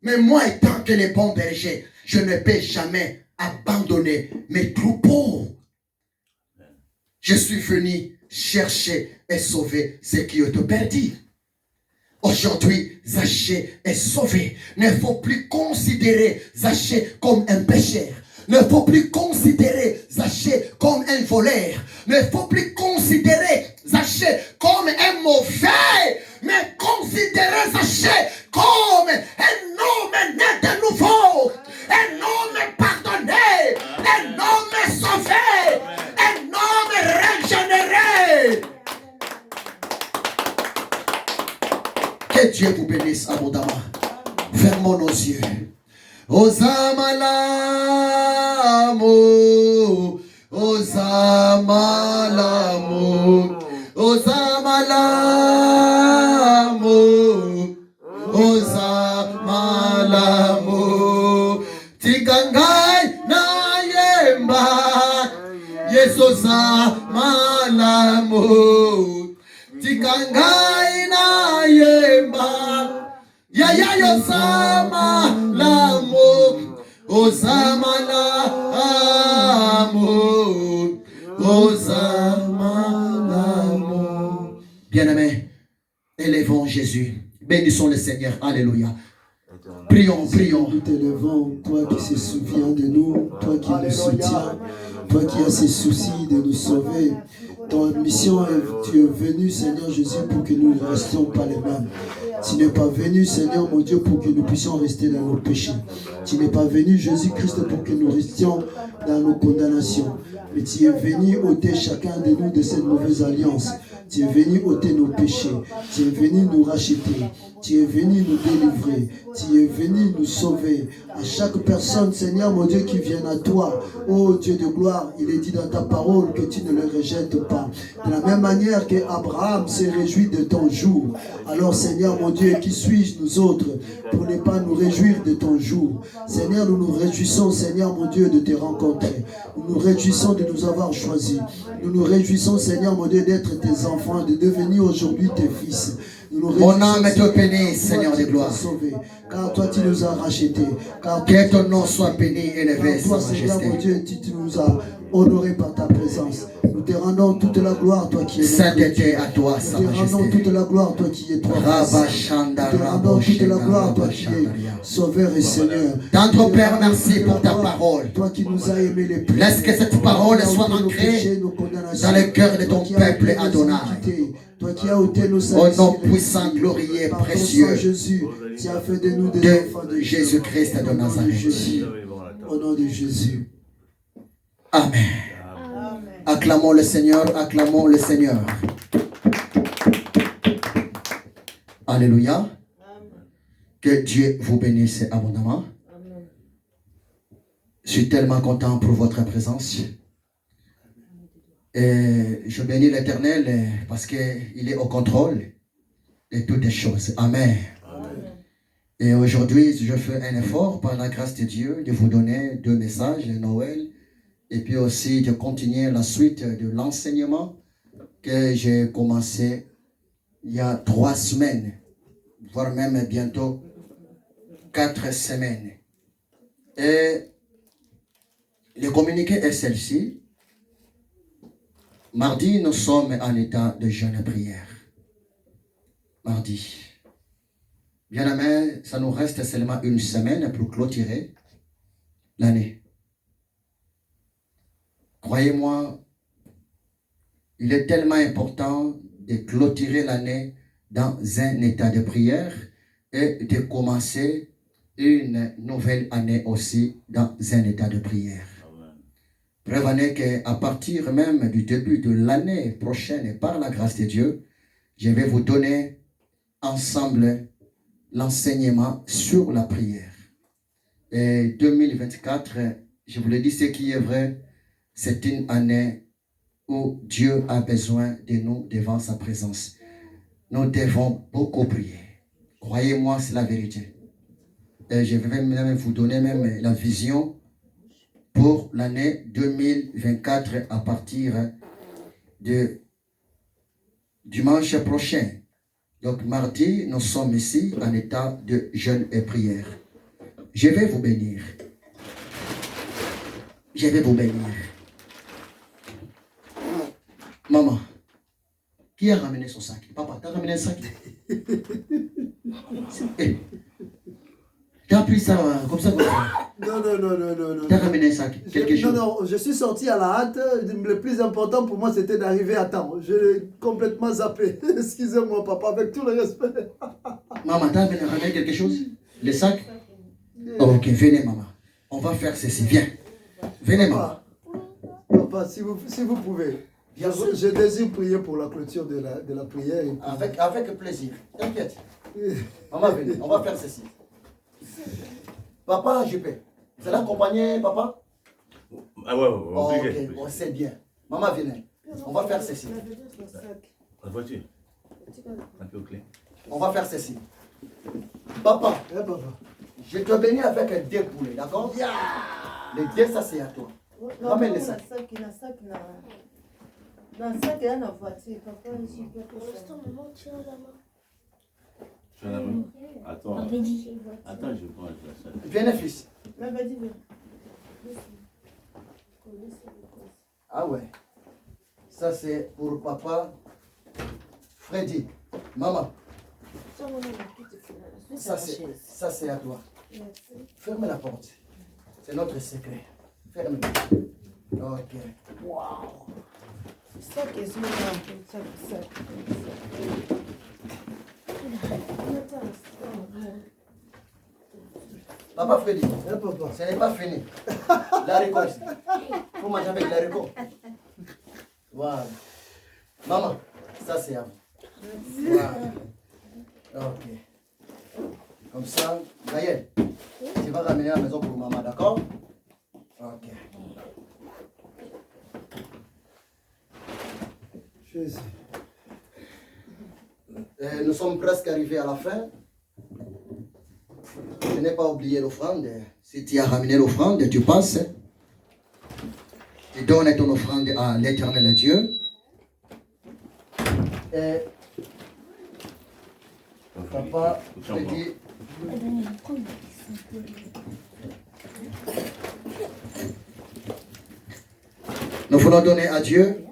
Mais moi, étant que les bons bergers, je ne peux jamais abandonner mes troupeaux. Je suis venu chercher et sauver ce qui est perdu. Aujourd'hui, Zachée est sauvé. Il ne faut plus considérer Zachée comme un pécheur. Il ne faut plus considérer Zachée comme un voleur. Il ne faut plus considérer Zachée comme un mauvais. Mais considérer Zachée comme un homme né de nouveau. Un homme pardonné. Un homme sauvé. Un homme régénéré. Que Dieu vous bénisse abondamment. Fermons nos yeux. Osama l'amour, Osama l'amour, Osama l'amour, Osama l'amour. Tikangai na yemba, yes Osama l'amour. Tikangai na yemba. Yaya Osama l'amour, Osama l'amour, Osama l'amour. Bien-aimés, élevons Jésus. Bénissons le Seigneur. Alléluia. Prions, prions. Nous t'élevons, toi qui se souviens de nous, toi qui nous soutiens, toi qui as ce souci de nous sauver. Ton mission, tu es venu, Seigneur Jésus, pour que nous ne restions pas les mêmes. Tu n'es pas venu, Seigneur mon Dieu, pour que nous puissions rester dans nos péchés. Tu n'es pas venu, Jésus-Christ, pour que nous restions dans nos condamnations. Mais tu es venu ôter chacun de nous de cette mauvaise alliance. Tu es venu ôter nos péchés. Tu es venu nous racheter. Tu es venu nous délivrer. Tu es venu nous sauver. À chaque personne, Seigneur mon Dieu, qui vient à toi, ô Dieu de gloire, il est dit dans ta parole que tu ne le rejettes pas. De la même manière que Abraham s'est réjoui de ton jour. Alors, Seigneur mon Dieu, qui suis-je nous autres pour ne pas nous réjouir de ton jour? Seigneur, nous nous réjouissons, Seigneur mon Dieu, de te rencontrer. Nous nous réjouissons de nous avoir choisis. Nous nous réjouissons, Seigneur mon Dieu, d'être tes enfants, de devenir aujourd'hui tes fils. Mon âme te bénisse, Seigneur de gloire. Car toi, tu nous as rachetés. Que ton nom soit béni et élevé, toi, Seigneur mon Dieu, tu nous as honorés par ta présence. Nous te rendons toute la gloire, toi qui es sainteté à toi, sa majesté. Nous te rendons toute la gloire, toi qui es toi. Nous te rendons toute la gloire, toi qui es Sauveur et Seigneur. Notre Père, merci pour ta parole. Toi qui nous as aimés les plus. Laisse que cette parole soit ancrée dans le cœur de ton peuple Adonai. Toi qui as ôté nos au nom puissant, glorieux, précieux Jésus, tu as fait de nous des enfants de Jésus-Christ de Nazareth. Au nom de Jésus. Amen. Acclamons le Seigneur, acclamons le Seigneur. Alléluia. Que Dieu vous bénisse abondamment. Je suis tellement content pour votre présence. Et je bénis l'Éternel parce qu'il est au contrôle de toutes les choses. Amen. Et aujourd'hui, je fais un effort par la grâce de Dieu de vous donner 2 messages de Noël et puis aussi de continuer la suite de l'enseignement que j'ai commencé il y a 3 semaines, voire même bientôt 4 semaines. Et le communiqué est celle-ci. Mardi, nous sommes en état de jeûne et prière. Mardi. Bien-aimés, ça nous reste seulement une semaine pour clôturer l'année. Croyez-moi, il est tellement important de clôturer l'année dans un état de prière et de commencer une nouvelle année aussi dans un état de prière. Prévenez qu'à partir même du début de l'année prochaine, par la grâce de Dieu, je vais vous donner ensemble l'enseignement sur la prière. Et 2024, je vous le dis, ce qui est vrai, c'est une année où Dieu a besoin de nous devant sa présence. Nous devons beaucoup prier. Croyez-moi, c'est la vérité. Et je vais même vous donner même la vision pour l'année 2024 à partir de dimanche prochain. Donc mardi, nous sommes ici en état de jeûne et prière. Je vais vous bénir. Je vais vous bénir. Maman, qui a ramené son sac? Papa, tu as ramené un sac? Tu as pris ça comme ça? Non. Tu as ramené un sac? Quelque chose? Non, je suis sorti à la hâte. Le plus important pour moi, c'était d'arriver à temps. Je l'ai complètement zappé. Excusez-moi, papa, avec tout le respect. Maman, tu as ramené quelque chose? Le sac? Ok, venez, maman. On va faire ceci. Viens. Venez, maman. Papa, si vous pouvez. Je désire prier pour la clôture de la prière. Avec plaisir. T'inquiète. Maman, venez. On va faire ceci. Papa, je peux. Vous allez accompagner papa? Ah ouais, obligé. Ok, c'est bien. Maman, venez. On va faire ceci. La voiture. Un peu clé. On va faire ceci. Papa, je te bénis avec 2 poulets, d'accord? Les 2, ça c'est à toi. Ramène les sacs. Dans le sac, il y a la voiture. Papa, je peux Pour l'instant, maman, tiens la main. Tu as la main? Attends. Attends, je prends la sac. Viens, fils. Mais vas-y, viens. Ah ouais. Ça c'est pour papa Freddy. Maman, ça c'est à toi. Ferme la porte. C'est notre secret. Ferme. Ok. Wow. Ça qui est sur ça. Papa Freddy, ce n'est pas fini. L'haricot ici. Faut manger avec l'haricot. Voilà. Maman, ça c'est à vous. Voilà. Ok. Comme ça, Gaël, tu vas ramener à la maison pour maman, d'accord? Ok. Nous sommes presque arrivés à la fin. Je n'ai pas oublié l'offrande. Si tu as ramené l'offrande, tu passes. Tu donnes ton offrande à l'Éternel Dieu. Et papa te dit, nous voulons donner à Dieu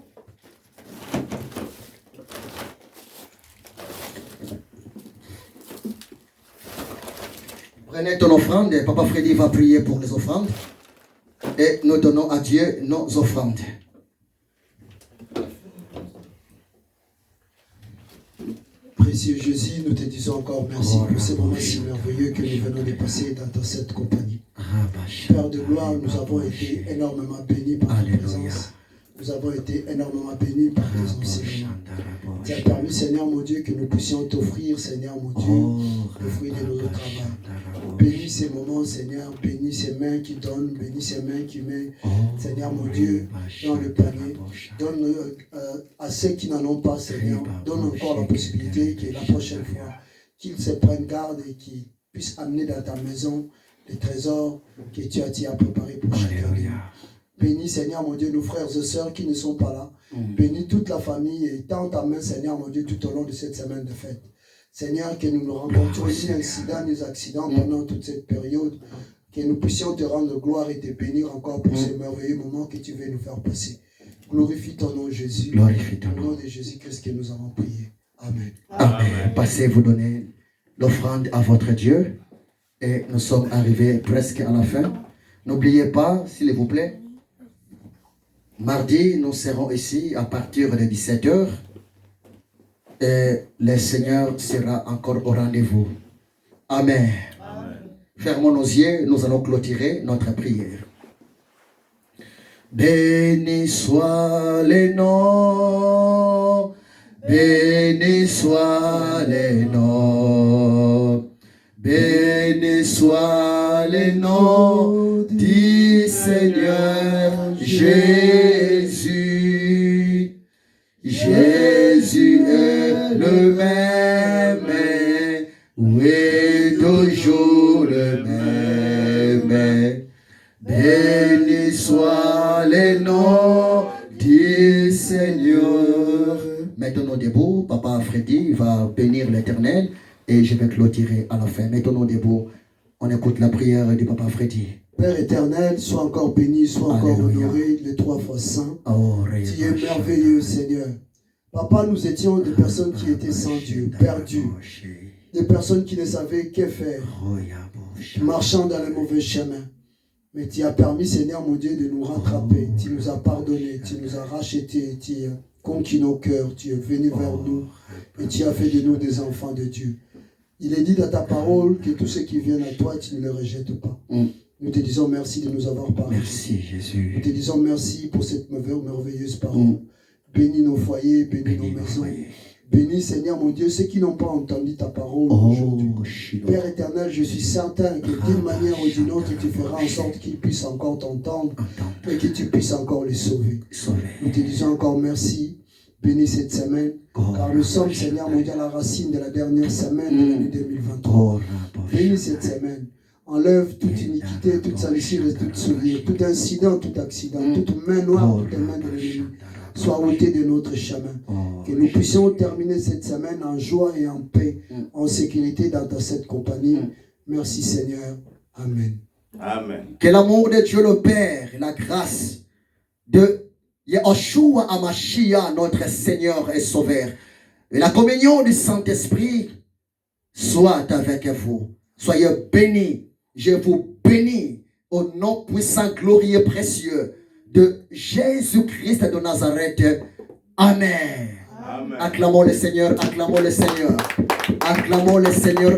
prenez ton offrande, papa Freddy va prier pour les offrandes et nous donnons à Dieu nos offrandes. Précieux Jésus, nous te disons encore merci pour ces moments si merveilleux que nous venons de passer dans cette compagnie. Père de gloire, nous avons été énormément bénis par ta présence. Nous avons été énormément bénis par tes enseignements. Tu as permis, Seigneur mon Dieu, que nous puissions t'offrir, Seigneur mon Dieu, le fruit de notre travail. Bénis ces moments, Seigneur. Bénis ces mains qui donnent. Bénis ces mains qui mettent, Seigneur mon Dieu, dans le panier. Donne à ceux qui n'en ont pas, Seigneur. Donne encore la possibilité que la prochaine fois, qu'ils se prennent garde et qu'ils puissent amener dans ta maison les trésors que tu as préparés pour chacun. Bénis, Seigneur mon Dieu, nos frères et sœurs qui ne sont pas là. Bénis toute la famille et tends ta main, Seigneur mon Dieu, tout au long de cette semaine de fête. Seigneur, que nous ne rencontrions ni incidents, ni accidents pendant toute cette période. Que nous puissions te rendre gloire et te bénir encore pour ces merveilleux moments que tu veux nous faire passer. Glorifie ton nom, Jésus. Glorifie ton nom. Au nom de Jésus-Christ que nous avons prié. Amen. Amen. Passez, vous donner l'offrande à votre Dieu. Et nous sommes arrivés presque à la fin. N'oubliez pas, s'il vous plaît, mardi, nous serons ici à partir de 17h. Et le Seigneur sera encore au rendez-vous. Amen. Fermons nos yeux, nous allons clôturer notre prière. Béni soit le nom, béni soit le nom, béni soit le nom du Seigneur Jésus. Jésus est le même, oui, toujours le même. Béni soit le nom du Seigneur. Maintenant debout, Papa Freddy va bénir l'Éternel et je vais clôturer à la fin. Maintenant debout, on écoute la prière de Papa Freddy. Père éternel, sois encore béni, sois encore honoré, les 3 fois saint. Tu es merveilleux, Seigneur. Papa, nous étions des personnes qui étaient sans Dieu, perdues. Des personnes qui ne savaient que faire, marchant dans le mauvais chemin. Mais tu as permis, Seigneur mon Dieu, de nous rattraper. Tu nous as pardonné, tu nous as rachetés, tu as conquis nos cœurs, tu es venu vers nous et tu as fait de nous des enfants de Dieu. Il est dit dans ta parole que tous ceux qui viennent à toi, tu ne les rejettes pas. Nous te disons merci de nous avoir parlé. Merci Jésus. Nous te disons merci pour cette merveilleuse parole. Bénis nos foyers, bénis nos maisons. Bénis, Seigneur mon Dieu, ceux qui n'ont pas entendu ta parole aujourd'hui. Père éternel, je suis certain que d'une manière ou d'une autre, tu feras en sorte qu'ils puissent encore t'entendre et que tu puisses encore les sauver. Nous te disons encore merci. Bénis cette semaine, car nous sommes, Seigneur mon Dieu, à la racine de la dernière semaine de l'année 2023. Bénis cette semaine. Enlève toute iniquité, toute salissure et toute souillure, tout incident, tout accident, toute main noire, toute main de l'ennemi soit ôtée de notre chemin. Que nous puissions terminer cette semaine en joie et en paix, en sécurité dans ta sainte compagnie. Merci Seigneur. Amen. Amen. Que l'amour de Dieu le Père et la grâce de Yeshua HaMashiach, notre Seigneur et Sauveur, et la communion du Saint-Esprit soit avec vous. Soyez bénis. Je vous bénis au nom puissant, glorieux, précieux de Jésus-Christ de Nazareth. Amen. Amen. Acclamons le Seigneur, acclamons le Seigneur, acclamons le Seigneur.